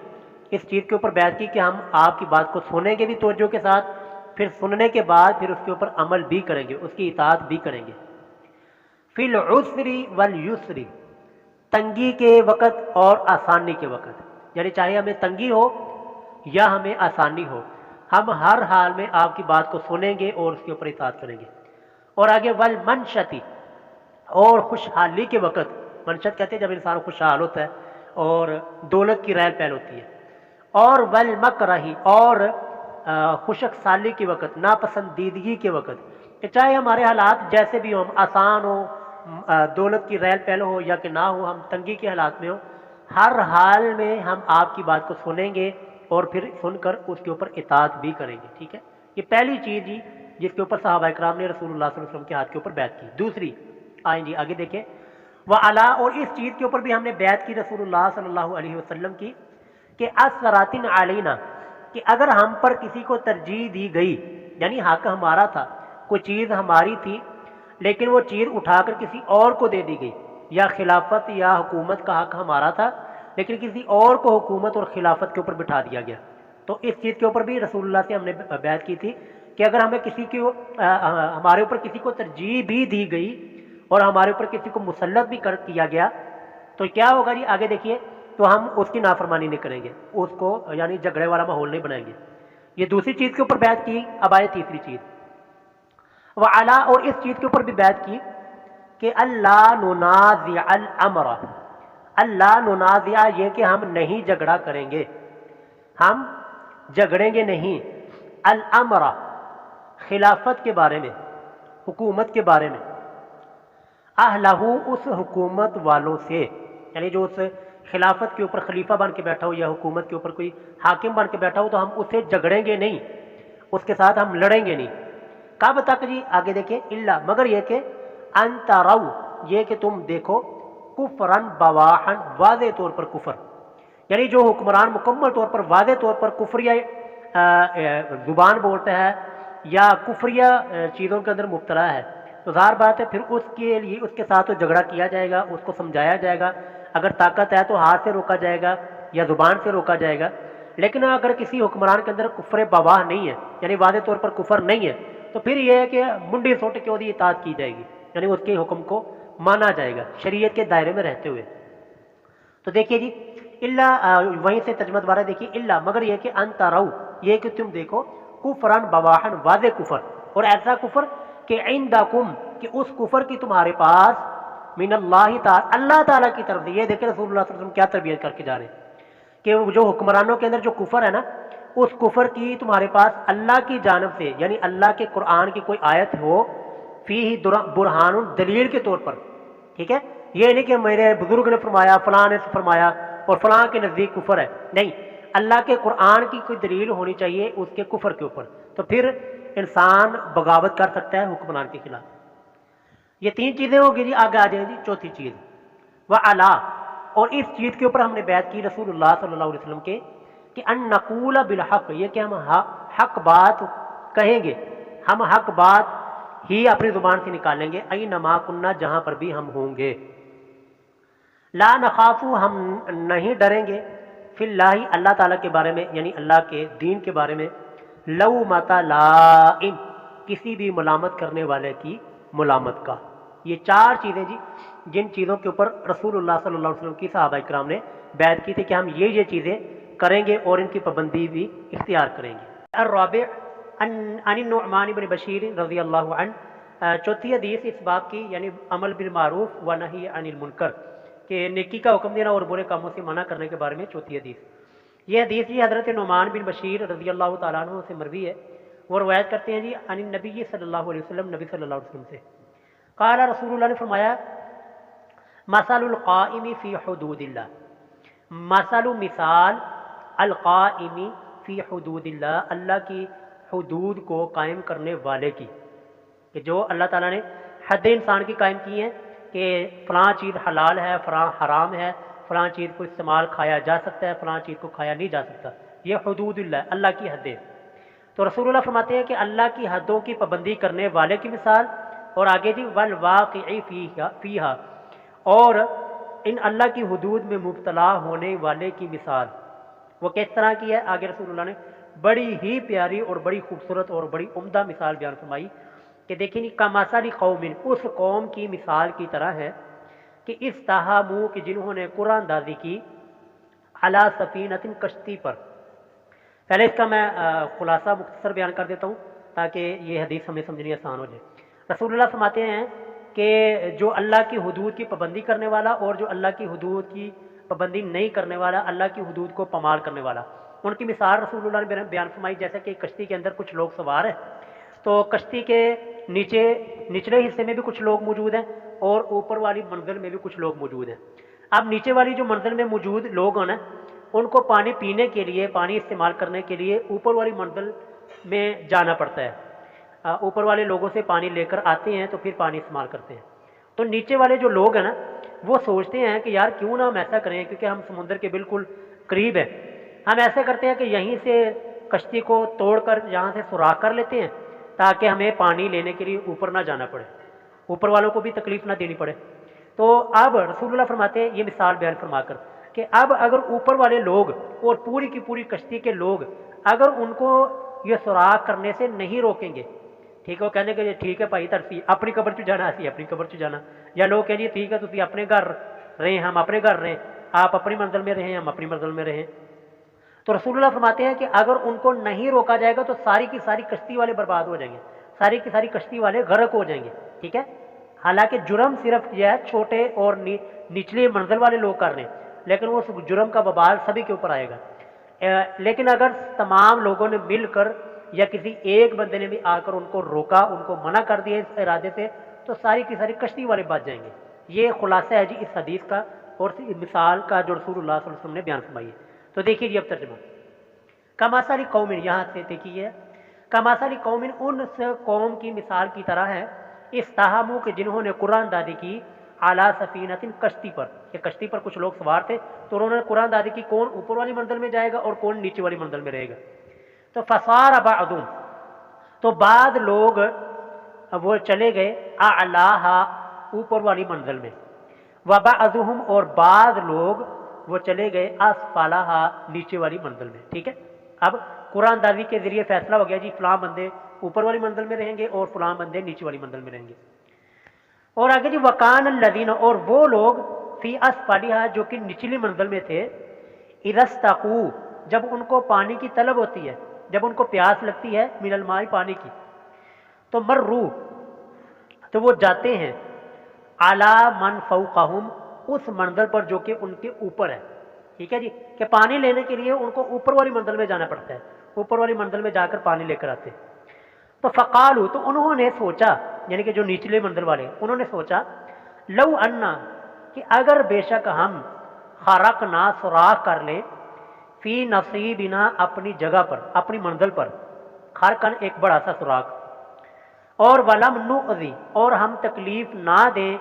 اس چیز کے اوپر بیعت کی کہ ہم آپ کی بات کو سنیں گے بھی توجہ کے ساتھ، پھر سننے کے بعد پھر اس کے اوپر عمل بھی کریں گے، اس کی اطاعت بھی کریں گے۔ فی العسر والیسر، تنگی کے وقت اور آسانی کے وقت، یعنی چاہے ہمیں تنگی ہو یا ہمیں آسانی ہو، ہم ہر حال میں آپ کی بات کو سنیں گے اور اس کے اوپر اطاعت کریں گے۔ اور آگے والمنشتی، اور خوشحالی کے وقت، منشت کہتے ہیں جب انسان خوشحال ہوتا ہے اور دولت کی ریل پیل ہوتی ہے، اور والمکرہی، اور خشک سالی کے وقت، ناپسندیدگی کے وقت، کہ چاہے ہمارے حالات جیسے بھی ہوں، آسان ہو، دولت کی ریل پیل ہو یا کہ نہ ہو، ہم تنگی کے حالات میں ہوں، ہر حال میں ہم آپ کی بات کو سنیں گے اور پھر سن کر اس کے اوپر اطاعت بھی کریں گے، ٹھیک ہے۔ یہ پہلی چیز جی جس کے اوپر صحابہ کرام نے رسول اللہ صلی اللہ علیہ وسلم کے ہاتھ کے اوپر بیعت کی۔ دوسری آئیں جی آگے دیکھیں، وعلا، اور اس چیز کے اوپر بھی ہم نے بیعت کی رسول اللہ صلی اللہ علیہ وسلم کی، کہ اثراتن علینا، کہ اگر ہم پر کسی کو ترجیح دی گئی، یعنی حق ہمارا تھا، کوئی چیز ہماری تھی لیکن وہ چیز اٹھا کر کسی اور کو دے دی گئی، یا خلافت یا حکومت کا حق ہمارا تھا لیکن کسی اور کو حکومت اور خلافت کے اوپر بٹھا دیا گیا، تو اس چیز کے اوپر بھی رسول اللہ سے ہم نے بیعت کی تھی کہ اگر ہمیں کسی کو ہمارے اوپر کسی کو ترجیح بھی دی گئی اور ہمارے اوپر کسی کو مسلط بھی کیا گیا تو کیا ہوگا جی آگے دیکھیے، تو ہم اس کی نافرمانی نہیں کریں گے، اس کو یعنی جھگڑے والا ماحول نہیں بنائیں گے۔ یہ دوسری چیز کے اوپر بیعت کی۔ اب آئے تیسری چیز، وعلا، اور اس چیز کے اوپر بھی بیعت کی کہ اللہ ننازع الامر، اللہ ننازع، یہ کہ ہم نہیں جھگڑا کریں گے، ہم جھگڑیں گے نہیں، الامر، خلافت کے بارے میں، حکومت کے بارے میں، اہلہ، اس حکومت والوں سے، یعنی جو اس خلافت کے اوپر خلیفہ بن کے بیٹھا ہو یا حکومت کے اوپر کوئی حاکم بن کے بیٹھا ہو تو ہم اسے جھگڑیں گے نہیں، اس کے ساتھ ہم لڑیں گے نہیں۔ کب تک جی آگے دیکھیں، الا، مگر یہ کہ ان تروا، یہ کہ تم دیکھو، کفرن بواحن، واضح طور پر کفر، یعنی جو حکمران مکمل طور پر واضح طور پر کفریہ زبان بولتا ہے یا کفریہ چیزوں کے اندر مبتلا ہے، تو ظاہر بات ہے پھر اس کے لیے اس کے ساتھ تو جھگڑا کیا جائے گا، اس کو سمجھایا جائے گا، اگر طاقت ہے تو ہاتھ سے روکا جائے گا یا زبان سے روکا جائے گا، لیکن اگر کسی حکمران کے اندر کفر بواح نہیں ہے، یعنی واضح طور پر کفر نہیں ہے، تو پھر یہ ہے کہ منڈی سوٹ کے ਉਹਦੀ اطاعت کی جائے گی، یعنی اس کے حکم کو مانا جائے گا شریعت کے دائرے میں رہتے ہوئے۔ تو دیکھیے جی اللہ، وہیں سے ترجمہ دوبارہ دیکھیے، اللہ، مگر یہ کہ ان تروا، یہ کہ تم دیکھو، کفرن بواحن، واضح کفر، اور ایسا کفر کہ عندکم، کہ اس کفر کی تمہارے پاس، من اللہ تعالی، اللہ تعالیٰ کی طرف سے، یہ دیکھیں رسول اللہ صلی اللہ علیہ وسلم کیا تربیت کر کے جا رہے ہیں کہ جو حکمرانوں کے اندر جو کفر ہے نا، اس کفر کی تمہارے پاس اللہ کی جانب سے، یعنی اللہ کے قرآن کی کوئی آیت ہو، فیہ برہان، دلیل کے طور پر، ٹھیک ہے، یہ نہیں کہ میرے بزرگ نے فرمایا، فلاں نے فرمایا اور فلاں کے نزدیک کفر ہے، نہیں، اللہ کے قرآن کی کوئی دلیل ہونی چاہیے اس کے کفر کے اوپر، تو پھر انسان بغاوت کر سکتا ہے حکمران کے خلاف۔ یہ تین چیزیں ہوگی جی، آگے آ جائیں جی چوتھی چیز، وعلا، اور اس چیز کے اوپر ہم نے بیعت کی رسول اللہ صلی اللہ علیہ وسلم کے کہ ان نقول بالحق، یہ کہ ہم حق بات کہیں گے، ہم حق بات ہی اپنی زبان سے نکالیں گے، اینما کننا، جہاں پر بھی ہم ہوں گے، لا نخاف، ہم نہیں ڈریں گے، فی اللہ، اللہ تعالیٰ کے بارے میں، یعنی اللہ کے دین کے بارے میں، لومۃ لائم، کسی بھی ملامت کرنے والے کی ملامت کا۔ یہ چار چیزیں جی جن چیزوں کے اوپر رسول اللہ صلی اللہ علیہ وسلم کی صحابہ کرام نے بیعت کی تھی کہ ہم یہ چیزیں کریں گے اور ان کی پابندی بھی اختیار کریں گے۔ الرابع عن النعمان بن بشیر رضی اللہ عنہ، چوتھی حدیث اس باب کی، یعنی عمل بالمعروف و نہی عن المنکر، کہ نیکی کا حکم دینا اور برے کاموں سے منع کرنے کے بارے میں چوتھی حدیث۔ یہ حدیث جی حضرت نعمان بن بشیر رضی اللہ تعالیٰ عنہ سے مروی ہے، وہ روایت کرتے ہیں جی عن النبی صلی اللہ علیہ وسلم، نبی صلی اللہ علیہ وسلم سے، قال، رسول اللہ نے فرمایا، مثل القائم فی حدود اللہ، مثل، مثال، القائم فی حدود اللہ، اللہ کی حدود کو قائم کرنے والے کی، کہ جو اللہ تعالیٰ نے حد انسان کی قائم کی ہیں، کہ فلاں چیز حلال ہے، فلاں حرام ہے، فلاں چیز کو استعمال کھایا جا سکتا ہے، فلاں چیز کو کھایا نہیں جا سکتا، یہ حدود اللہ کی حدیں۔ تو رسول اللہ فرماتے ہیں کہ اللہ کی حدوں کی پابندی کرنے والے کی مثال، اور آگے جی والواقع فیہا، اور ان اللہ کی حدود میں مبتلا ہونے والے کی مثال وہ کس طرح کی ہے؟ آگے رسول اللہ نے بڑی ہی پیاری اور بڑی خوبصورت اور بڑی عمدہ مثال بیان فرمائی کہ دیکھیں کمثل قوم، اس قوم کی مثال کی طرح ہے کہ استحاموا، کہ جنہوں نے قرآن اندازی کی، علی سفینۃ، کشتی پر۔ پہلے اس کا میں خلاصہ مختصر بیان کر دیتا ہوں تاکہ یہ حدیث ہمیں سمجھنی آسان ہو جائے۔ رسول اللہ فرماتے ہیں کہ جو اللہ کی حدود کی پابندی کرنے والا اور جو اللہ کی حدود کی پابندی نہیں کرنے والا، اللہ کی حدود کو پامال کرنے والا، ان کی مثال رسول اللہ نے بیان فرمائی جیسے کہ کشتی کے اندر کچھ لوگ سوار ہیں، تو کشتی کے نچلے حصے میں بھی کچھ لوگ موجود ہیں اور اوپر والی منزل میں بھی کچھ لوگ موجود ہیں۔ اب نیچے والی جو منزل میں موجود لوگ ہیں نا، ان کو پانی پینے کے لیے، پانی استعمال کرنے کے لیے اوپر والی منزل میں جانا پڑتا ہے، اوپر والے لوگوں سے پانی لے کر آتے ہیں تو پھر پانی استعمال کرتے ہیں۔ تو نیچے والے جو لوگ ہیں نا، وہ سوچتے ہیں کہ یار کیوں نہ ہم ایسا کریں، کیونکہ ہم سمندر کے بالکل قریب ہیں، ہم ایسا کرتے ہیں کہ یہیں سے کشتی کو توڑ کر یہاں سے سوراخ کر لیتے ہیں تاکہ ہمیں پانی لینے کے لیے اوپر نہ جانا پڑے، اوپر والوں کو بھی تکلیف نہ دینی پڑے۔ تو اب رسول اللہ فرماتے ہیں یہ مثال بیان فرما کر کہ اب اگر اوپر والے لوگ اور پوری کی پوری کشتی کے لوگ اگر ان کو یہ سوراخ کرنے سے نہیں روکیں گے، ٹھیک ہے، وہ کہنے کہ ٹھیک ہے بھائی ترسی اپنی قبر چ جانا، اسی اپنی قبر چ جانا، یا لوگ کہیں جی ٹھیک ہے تسی اپنے گھر رہیں ہم اپنے گھر رہیں، آپ اپنی منزل میں رہیں ہم اپنی منزل میں رہیں۔ تو رسول اللہ فرماتے ہیں کہ اگر ان کو نہیں روکا جائے گا تو ساری کی ساری کشتی والے برباد ہو جائیں گے، ساری کی ساری کشتی والے غرق ہو جائیں گے، ٹھیک ہے۔ حالانکہ جرم صرف یہ ہے چھوٹے اور نچلی منزل والے لوگ کر رہے ہیں، لیکن وہ جرم کا وبال سبھی کے اوپر آئے گا۔ لیکن اگر تمام لوگوں نے مل کر یا کسی ایک بندے نے بھی آ کر ان کو روکا، ان کو منع کر دیا اس ارادے سے، تو ساری کی ساری کشتی والے بچ جائیں گے۔ یہ خلاصہ ہے جی اس حدیث کا اور مثال کا جو رسول اللہ صلی اللہ علیہ وسلم نے بیان فرمائی ہے۔ تو دیکھیے جی اب ترجمہ، کمثل قوم، یہاں سے دیکھیے کمثل قوم، ان قوم کی مثال کی طرح ہے، استحاموا، کہ جنہوں نے قرآن دادی کی، اعلی سفینۃ، کشتی پر، کہ کشتی پر کچھ لوگ سوار تھے تو انہوں نے قرآن دادی کی کون اوپر والی منزل میں جائے گا اور کون نیچے والی منزل میں رہے گا۔ تو فصار بعضهم، تو بعض لوگ وہ چلے گئے اعلیہا، اوپر والی منزل میں، وبعضهم، اور بعض لوگ وہ چلے گئے اسفلہا، نیچے والی منزل میں، ٹھیک ہے۔ اب قرآن دازی کے ذریعے فیصلہ ہو گیا جی فلاں بندے اوپر والی منزل میں رہیں گے اور فلاں بندے نیچے والی منزل میں رہیں گے۔ اور آگے جی وکان الذین، اور وہ لوگ فی اسفلہا، جو کہ نچلی منزل میں تھے، اذا استقوا، جب ان کو پانی کی طلب ہوتی ہے، جب ان کو پیاس لگتی ہے، من الماء، پانی کی، تو مرو، تو وہ جاتے ہیں، علی من فوقہم، اس منزل پر جو کہ ان کے اوپر ہے، ٹھیک ہے جی، کہ پانی لینے کے لیے ان کو اوپر والی منزل میں جانا پڑتا ہے، اوپر والی منزل میں جا کر پانی لے کر آتے۔ تو فقالوا، تو انہوں نے سوچا، یعنی کہ جو نچلے منزل والے، انہوں نے سوچا، لو انا، کہ اگر بے شک ہم، خرقنا، سوراخ کر لیں، فی نصیبنا، اپنی جگہ پر، اپنی منزل پر، خرقن، ایک بڑا سا سوراخ، اور ولم نؤذی، اور ہم تکلیف نہ دیں،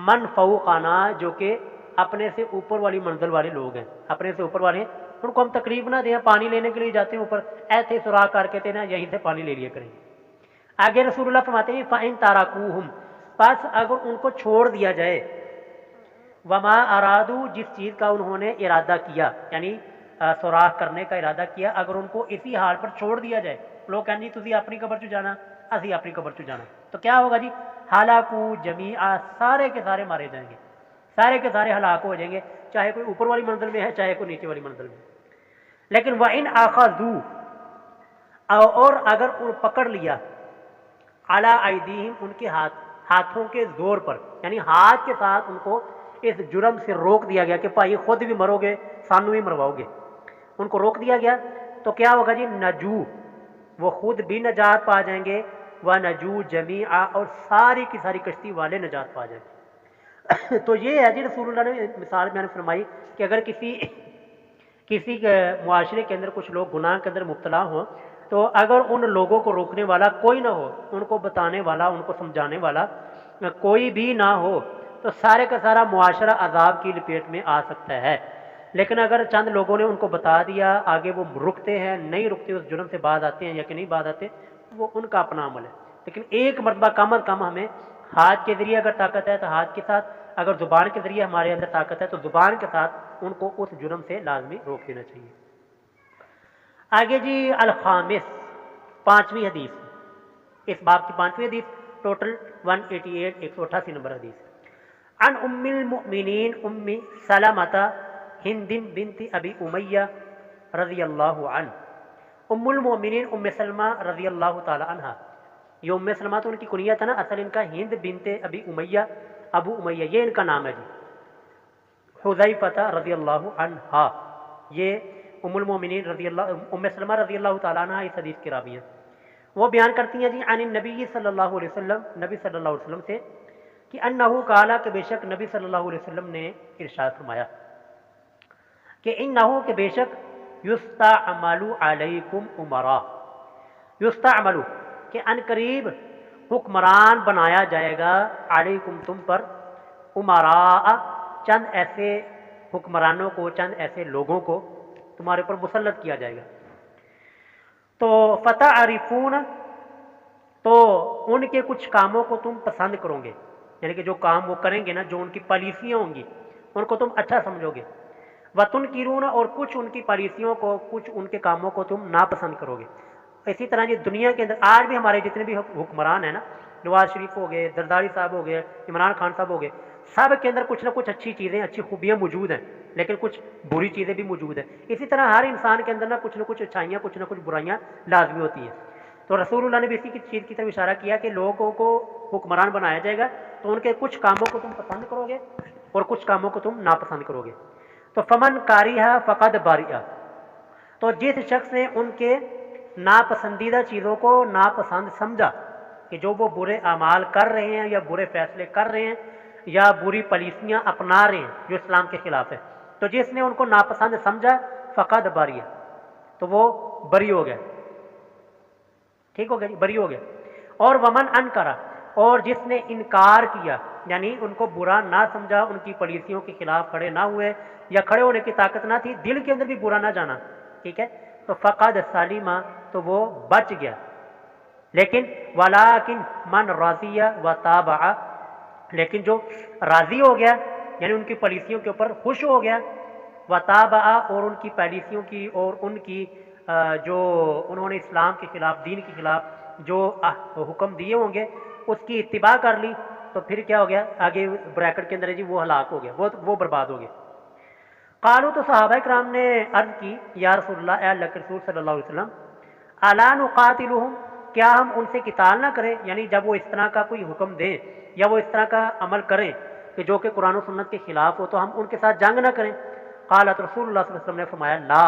من فوقنا، جو کہ اپنے سے اوپر والی منزل والے لوگ ہیں، اپنے سے اوپر والے ہیں، ان کو ہم تکلیف نہ دیں، پانی لینے کے لیے جاتے ہیں اوپر، ایسے سوراخ کر کے نا یہیں سے پانی لے لیا کریں۔ آگے رسول اللہ فرماتے ہیں فَإِن تَرَكُوهُمْ، پس اگر ان کو چھوڑ دیا جائے، وما ارادو، جس چیز کا انہوں نے ارادہ کیا، یعنی سوراخ کرنے کا ارادہ کیا، اگر ان کو اسی حال پر چھوڑ دیا جائے، لوگ کہیں جی تسی اپنی قبر چ جانا، اسی اپنی قبر چ جانا، تو کیا ہوگا جی، ہلاکو جمیعا، سارے کے سارے مارے جائیں گے، سارے کے سارے ہلاک ہو جائیں گے، چاہے کوئی اوپر والی منزل میں ہے چاہے کوئی نیچے والی منزل میں۔ لیکن وَإِنْ آخَذُوا، اور اگر ان پکڑ لیا، علی ایدیہم، ان کے ہاتھوں کے زور پر، یعنی ہاتھ کے ساتھ ان کو اس جرم سے روک دیا گیا کہ بھائی خود بھی مرو گے سانو بھی مرواؤ گے، ان کو روک دیا گیا، تو کیا ہوگا جی، نجو، وہ خود بھی نجات پا جائیں گے، وَنَجُوا جَمِيعًا، اور ساری کی ساری کشتی والے نجات پا جائیں گے۔ تو یہ ہے جی رسول اللہ نے مثال میں نے فرمائی کہ اگر کسی معاشرے کے اندر کچھ لوگ گناہ کے اندر مبتلا ہوں، تو اگر ان لوگوں کو روکنے والا کوئی نہ ہو، ان کو بتانے والا، ان کو سمجھانے والا کوئی بھی نہ ہو، تو سارے کا سارا معاشرہ عذاب کی لپیٹ میں آ سکتا ہے۔ لیکن اگر چند لوگوں نے ان کو بتا دیا، آگے وہ رکتے ہیں نہیں رکتے، اس جرم سے باز آتے ہیں یا کہ نہیں باز آتے، وہ ان کا اپنا عمل ہے۔ لیکن ایک مرتبہ کم از کم ہمیں ہاتھ کے ذریعے اگر طاقت ہے تو ہاتھ کے ساتھ، اگر زبان کے ذریعے ہمارے اندر طاقت ہے تو زبان کے ساتھ ان کو اس جرم سے لازمی روک دینا چاہیے۔ آگے جی الخامس، پانچویں حدیث، اس باب کی پانچویں حدیث، ٹوٹل 188، 188 نمبر حدیث۔ عن ام المؤمنین ام سلمۃ ہند بنت ابی امیہ رضی اللہ عنہ، ام المؤمنین ام سلمہ رضی اللہ تعالی عنہ، یہ ام سلمہ تو ان کی کنیہ تھا نا، اصل ان کا ہند بنت ابی امیہ، ابو امیہ یہ ان کا نام ہے جی، حذیفہ رضی اللہ عنہ، یہ ام المؤمنین رضی اللہ، ام سلمہ رضی اللہ تعالیٰ عنہ اس حدیث کی راوی ہیں۔ وہ بیان کرتی ہیں جی عن النبی صلی اللہ علیہ وسلم، نبی صلی اللہ علیہ وسلم سے، کہ انہو قالا کہ بے شک نبی صلی اللہ علیہ وسلم نے ارشاد فرمایا کہ انہو کہ بے شک یستعمل علیکم امراء، یستعمل کہ ان قریب حکمران بنایا جائے گا، علیکم تم پر، امراء چند ایسے حکمرانوں کو، چند ایسے لوگوں کو تمہارے پر مسلط کیا جائے گا۔ تو فتعرفون، تو ان کے کچھ کاموں کو تم پسند کرو گے، یعنی کہ جو کام وہ کریں گے نا، جو ان کی پالیسیاں ہوں گی ان کو تم اچھا سمجھو گے، وتنکرون، اور کچھ ان کی پالیسیوں کو، کچھ ان کے کاموں کو تم ناپسند کرو گے۔ اسی طرح یہ دنیا کے اندر آج بھی ہمارے جتنے بھی حکمران ہیں نا، نواز شریف ہو گئے، زرداری صاحب ہو گئے، عمران خان صاحب ہو گئے، سب کے اندر کچھ نہ کچھ اچھی چیزیں، اچھی خوبیاں موجود ہیں، لیکن کچھ بری چیزیں بھی موجود ہیں۔ اسی طرح ہر انسان کے اندر نا کچھ نہ کچھ اچھائیاں، کچھ نہ کچھ برائیاں لازمی ہوتی ہیں۔ تو رسول اللہ نے بھی اسی کی چیز کی طرف اشارہ کیا کہ لوگوں کو حکمران بنایا جائے گا تو ان کے کچھ کاموں کو تم پسند کرو گے اور کچھ کاموں کو تم ناپسند کرو گے۔ تو فمن کاریہ فقد باریہ، تو جس شخص نے ان کے ناپسندیدہ چیزوں کو ناپسند سمجھا، کہ جو وہ برے اعمال کر رہے ہیں یا برے فیصلے کر رہے ہیں یا بری پالیسیاں اپنا رہے ہیں جو اسلام کے خلاف ہے، تو جس نے ان کو ناپسند سمجھا فقد باریہ، تو وہ بری ہو گیا، ٹھیک ہو گیا جی، بری ہو گیا۔ اور ومن انکرا، اور جس نے انکار کیا، یعنی ان کو برا نہ سمجھا، ان کی پالیسیوں کے خلاف کھڑے نہ ہوئے یا کھڑے ہونے کی طاقت نہ تھی، دل کے اندر بھی برا نہ جانا، ٹھیک ہے، تو فقد سالما، تو وہ بچ گیا۔ لیکن ولیکن من راضیہ و تابع، لیکن جو راضی ہو گیا یعنی ان کی پالیسیوں کے اوپر خوش ہو گیا، و تابع، اور ان کی پالیسیوں کی اور ان کی جو انہوں نے اسلام کے خلاف، دین کے خلاف جو حکم دیے ہوں گے اس کی اتباع کر لی، تو پھر کیا ہو گیا، آگے بریکٹ کے اندر ہے جی، وہ ہلاک ہو گیا، وہ برباد ہو گیا۔ قالوا، تو صحابہ کرام نے عرض کی، یا رسول اللہ، اے اللہ کے رسول صلی اللہ علیہ وسلم، الا نقاتلهم، کیا ہم ان سے قتال نہ کریں، یعنی جب وہ اس طرح کا کوئی حکم دیں یا وہ اس طرح کا عمل کریں کہ جو کہ قرآن و سنت کے خلاف ہو، تو ہم ان کے ساتھ جنگ نہ کریں۔ قالت، رسول اللہ صلی اللہ علیہ وسلم نے فرمایا، لا،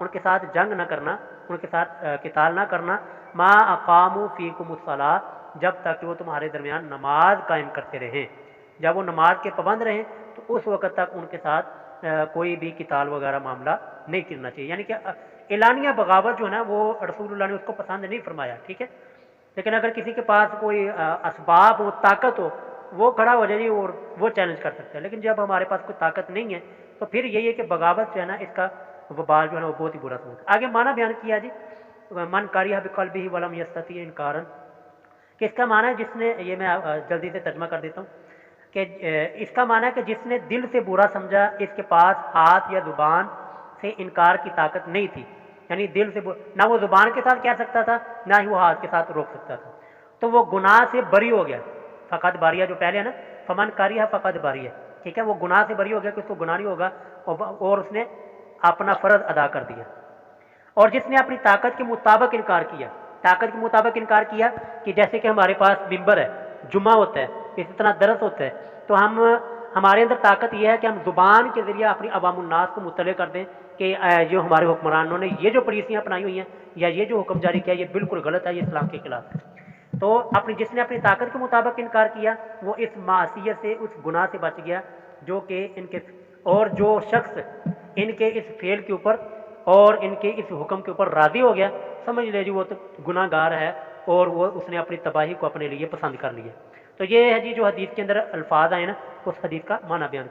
ان کے ساتھ جنگ نہ کرنا، ان کے ساتھ قتال نہ کرنا، ما اقاموا فیکم الصلاۃ، جب تک کہ وہ تمہارے درمیان نماز قائم کرتے رہیں، جب وہ نماز کے پابند رہیں تو اس وقت تک ان کے ساتھ کوئی بھی قتال وغیرہ معاملہ نہیں کرنا چاہیے، یعنی کہ اعلانیہ بغاوت جو ہے نا وہ رسول اللہ نے اس کو پسند نہیں فرمایا، ٹھیک ہے۔ لیکن اگر کسی کے پاس کوئی اسباب ہو، طاقت ہو، وہ کھڑا ہو جائے جی اور وہ چیلنج کر سکتا ہے، لیکن جب ہمارے پاس کوئی طاقت نہیں ہے تو پھر یہی ہے کہ بغاوت جو ہے نا اس کا وبال جو ہے نا وہ بہت ہی برا سمجھتا ہے۔ آگے معنی بیان کیا جی، من کریہ بقلبہ ولم یستطیع انکارا، کہ اس کا معنی ہے جس نے، یہ میں جلدی سے ترجمہ کر دیتا ہوں کہ اس کا معنی ہے کہ جس نے دل سے برا سمجھا، اس کے پاس ہاتھ یا زبان سے انکار کی طاقت نہیں تھی، یعنی دل سے نہ وہ زبان کے ساتھ کہہ سکتا تھا نہ ہی وہ ہاتھ کے ساتھ روک سکتا تھا، تو وہ گناہ سے بری ہو گیا۔ فقط باریہ جو پہلے ہے نا، فمن کریہ فقط باریہ، ٹھیک ہے، وہ گناہ سے بری ہو گیا کہ اس کو گناہ نہیں ہوگا، اور اس نے اپنا فرض ادا کر دیا۔ اور جس نے اپنی طاقت کے مطابق انکار کیا، طاقت کے مطابق انکار کیا کہ جیسے کہ ہمارے پاس ممبر ہے، جمعہ ہوتا ہے، اسی طرح درس ہوتا ہے، تو ہمارے اندر طاقت یہ ہے کہ ہم زبان کے ذریعے اپنی عوام الناس کو مطلع کر دیں کہ جو ہمارے حکمرانوں نے یہ جو پالیسیاں اپنائی ہوئی ہیں یا یہ جو حکم جاری کیا یہ بالکل غلط ہے، یہ اسلام کے خلاف ہے۔ تو جس نے اپنی طاقت کے مطابق انکار کیا وہ اس معصیت سے، اس گناہ سے بچ گیا جو کہ ان کے، اور جو شخص ان کے اس فعل کے اوپر اور ان کے اس حکم کے اوپر راضی ہو گیا، سمجھ لے جی وہ تو گناہ گار ہے اور وہ اس نے اپنی تباہی کو اپنے لیے پسند کر لیا۔ تو یہ ہے جی جو حدیث کے اندر الفاظ آئے نا اس حدیث کا معنی بیان.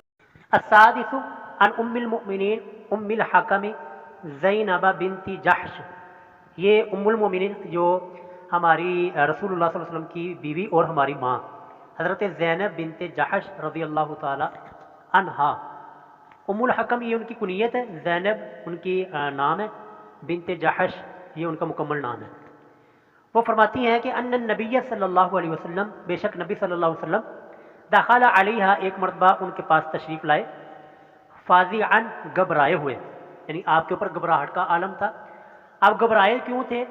السادس عن ام المؤمنین ام الحکم زینب بنت جحش. یہ ام المؤمنین جو ہماری رسول اللہ صلی اللہ علیہ وسلم کی بیوی اور ہماری ماں حضرت زینب بنت جحش رضی اللہ تعالی عنہا. ام الحکم یہ ان کی کنیت ہے، زینب ان کی نام ہے، بنت جحش یہ ان کا مکمل نام ہے. وہ فرماتی ہیں کہ ان النبی صلی اللہ علیہ وسلم، بے شک نبی صلی اللہ علیہ وسلم دخل علیہا ایک مرتبہ ان کے پاس تشریف لائے، فاضعا گھبرائے ہوئے، یعنی آپ کے اوپر گھبراہٹ کا عالم تھا. آپ گھبرائے کیوں تھے؟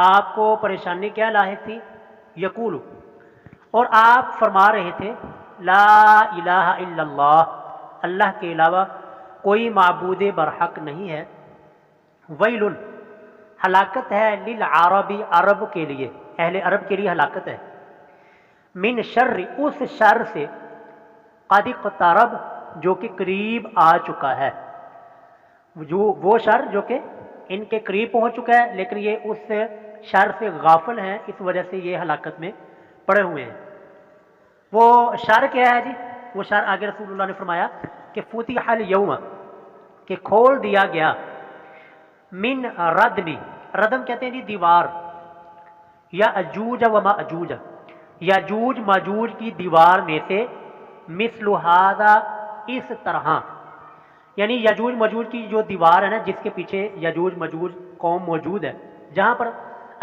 آپ کو پریشانی کیا لاحق تھی؟ یقول، اور آپ فرما رہے تھے لا الہ الا اللہ، اللہ کے علاوہ کوئی معبود برحق نہیں ہے. ویل، ہلاکت ہے، للعربی عرب کے لیے، اہل عرب کے لیے ہلاکت ہے. من شر، اس شر سے، قد اقترب جو کہ قریب آ چکا ہے، جو وہ شر جو کہ ان کے قریب پہنچ چکا ہے لیکن یہ اس شر سے غافل ہیں، اس وجہ سے یہ ہلاکت میں پڑے ہوئے ہیں. وہ شر کیا ہے جی؟ وہ شر آگے رسول اللہ نے فرمایا کہ فتح الیوم، کہ کھول دیا گیا، من ردمی، ردم کہتے ہیں جی دیوار، یا اجوج و ماجوج، یاجوج ماجوج کی دیوار میں سے، مثل ھذا، اس طرح، یعنی یاجوج ماجوج کی جو دیوار ہے نا جس کے پیچھے یاجوج ماجوج قوم موجود ہے، جہاں پر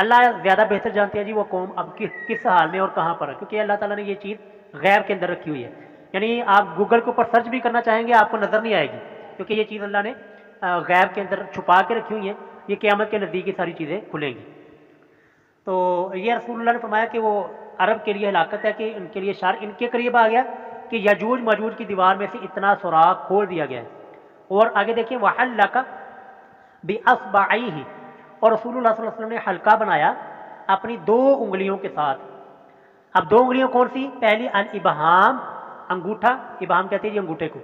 اللہ زیادہ بہتر جانتے ہیں جی وہ قوم اب کس حال میں اور کہاں پر ہے، کیونکہ اللہ تعالیٰ نے یہ چیز غیب کے اندر رکھی ہوئی ہے. یعنی آپ گوگل کے اوپر سرچ بھی کرنا چاہیں گے آپ کو نظر نہیں آئے گی، کیونکہ یہ چیز اللہ نے غیب کے اندر چھپا کے رکھی ہوئی ہے. یہ قیامت کے نزدیک یہ ساری چیزیں کھلیں گی. تو یہ رسول اللہ نے فرمایا کہ وہ عرب کے لیے ہلاکت ہے کہ ان کے لیے شر ان کے قریب آ گیا کہ یاجوج ماجوج کی دیوار میں سے اتنا سوراخ کھول دیا گیا ہے. اور آگے دیکھیں وحلق باصبعیہ، اور رسول اللہ صلی اللہ علیہ وسلم نے حلقہ بنایا اپنی 2 انگلیوں کے ساتھ. اب 2 انگلیاں کون سی؟ پہلی الابہام، انگوٹھا، ابہام کہتے ہیں جی انگوٹھے کو،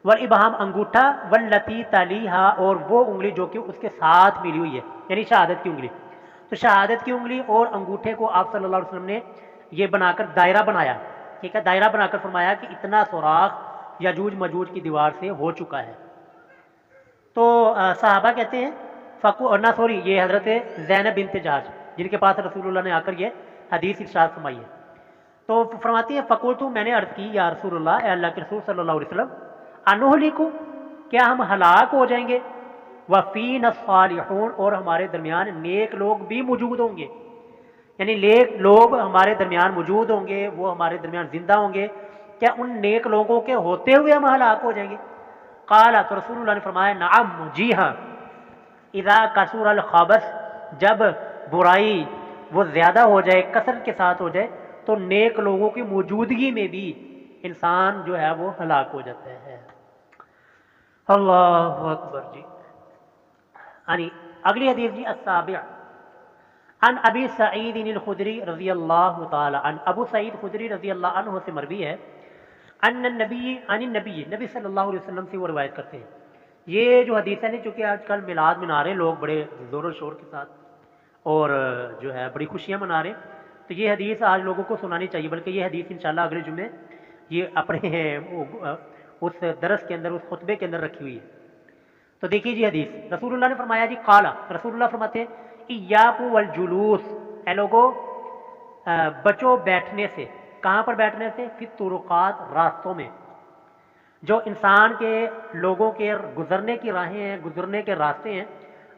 والابہام انگوٹھا، واللتی تلیہا، اور وہ انگلی جو کہ اس کے ساتھ ملی ہوئی ہے یعنی شہادت کی انگلی. تو شہادت کی انگلی اور انگوٹھے کو آپ صلی اللہ علیہ وسلم نے یہ بنا کر دائرہ بنایا، ٹھیک ہے، دائرہ بنا کر فرمایا کہ اتنا سوراخ یاجوج ماجوج کی دیوار سے ہو چکا ہے. تو صحابہ کہتے ہیں یہ حضرت زینب بنت جحش جن کے پاس رسول اللہ نے آ کر یہ حدیث ارشاد فرمائی ہے. تو فرماتی ہیں فقلت، میں نے عرض کی یا رسول اللہ، اے اللہ کے رسول صلی اللہ علیہ وسلم، انہلکو، کیا ہم ہلاک ہو جائیں گے، وفینا الصالحون، اور ہمارے درمیان نیک لوگ بھی موجود ہوں گے، یعنی نیک لوگ ہمارے درمیان موجود ہوں گے، وہ ہمارے درمیان زندہ ہوں گے، کیا ان نیک لوگوں کے ہوتے ہوئے ہم ہلاک ہو جائیں گے؟ قال، تو رسول اللہ نے فرمایا نعم، جی ہاں، اذا کثر الخبث، جب برائی وہ زیادہ ہو جائے، کثرت کے ساتھ ہو جائے، تو نیک لوگوں کی موجودگی میں بھی انسان جو ہے وہ ہلاک ہو جاتا ہے. اللہ اکبر جی. یعنی اگلی حدیث جی السابع عن ابی سعید الخدری رضی اللہ تعالی عنہ، ابو سعید خدری رضی اللہ عنہ سے مروی ہے، ان النبی، نبی صلی اللہ علیہ وسلم سے وہ روایت کرتے ہیں. یہ جو حدیث ہے نا، چونکہ آج کل میلاد منا رہے ہیں لوگ بڑے زور و شور کے ساتھ اور جو ہے بڑی خوشیاں منا رہے ہیں، تو یہ حدیث آج لوگوں کو سنانی چاہیے، بلکہ یہ حدیث انشاءاللہ اگلے جمعے یہ اپنے اس درس کے اندر، اس خطبے کے اندر رکھی ہوئی ہے. تو دیکھیے جی حدیث، رسول اللہ نے فرمایا جی قال، رسول اللہ فرماتے ہیں ایاکم والجلوس، اے لوگو بچو بیٹھنے سے. کہاں پر بیٹھنے سے؟ فی الطرقات، راستوں میں، جو انسان کے لوگوں کے گزرنے کی راہیں ہیں، گزرنے کے راستے ہیں.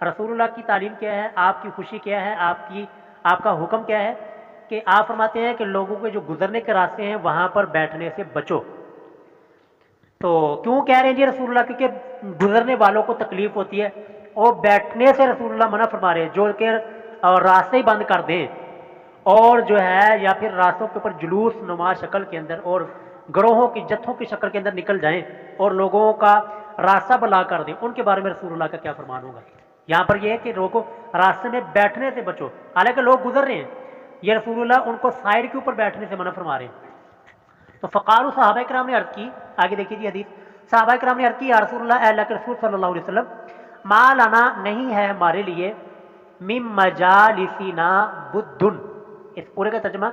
رسول اللہ کی تعلیم کیا ہے، آپ کی خوشی کیا ہے، آپ کا حکم کیا ہے کہ آپ فرماتے ہیں کہ لوگوں کے جو گزرنے کے راستے ہیں وہاں پر بیٹھنے سے بچو. تو کیوں کہہ رہے ہیں جی رسول اللہ؟ کیونکہ گزرنے والوں کو تکلیف ہوتی ہے اور بیٹھنے سے رسول اللہ منع فرما رہے ہیں، جو کہ راستے ہی بند کر دیں اور جو ہے یا پھر راستوں کے اوپر جلوس نما شکل کے اندر اور گروہوں کی جتھوں کی شکل کے اندر نکل جائیں اور لوگوں کا راستہ بلا کر دیں، ان کے بارے میں رسول اللہ کا کیا فرمان ہوگا؟ یہاں پر یہ ہے کہ لوگوں راستے میں بیٹھنے سے بچو، حالانکہ لوگ گزر رہے ہیں، یہ رسول اللہ ان کو سائڈ کے اوپر بیٹھنے سے منع فرما رہے ہیں. تو فقالوا، صحابہ کرام نے عرض کی، آگے دیکھیے جی حدیث، صحابہ کرام نے عرض کی یا رسول اللہ، اے اللہ کے رسول صلی اللہ علیہ وسلم، ما لنا، نہیں ہے ہمارے لیے، من مجالسنا بدن، اس پورے کا ترجمہ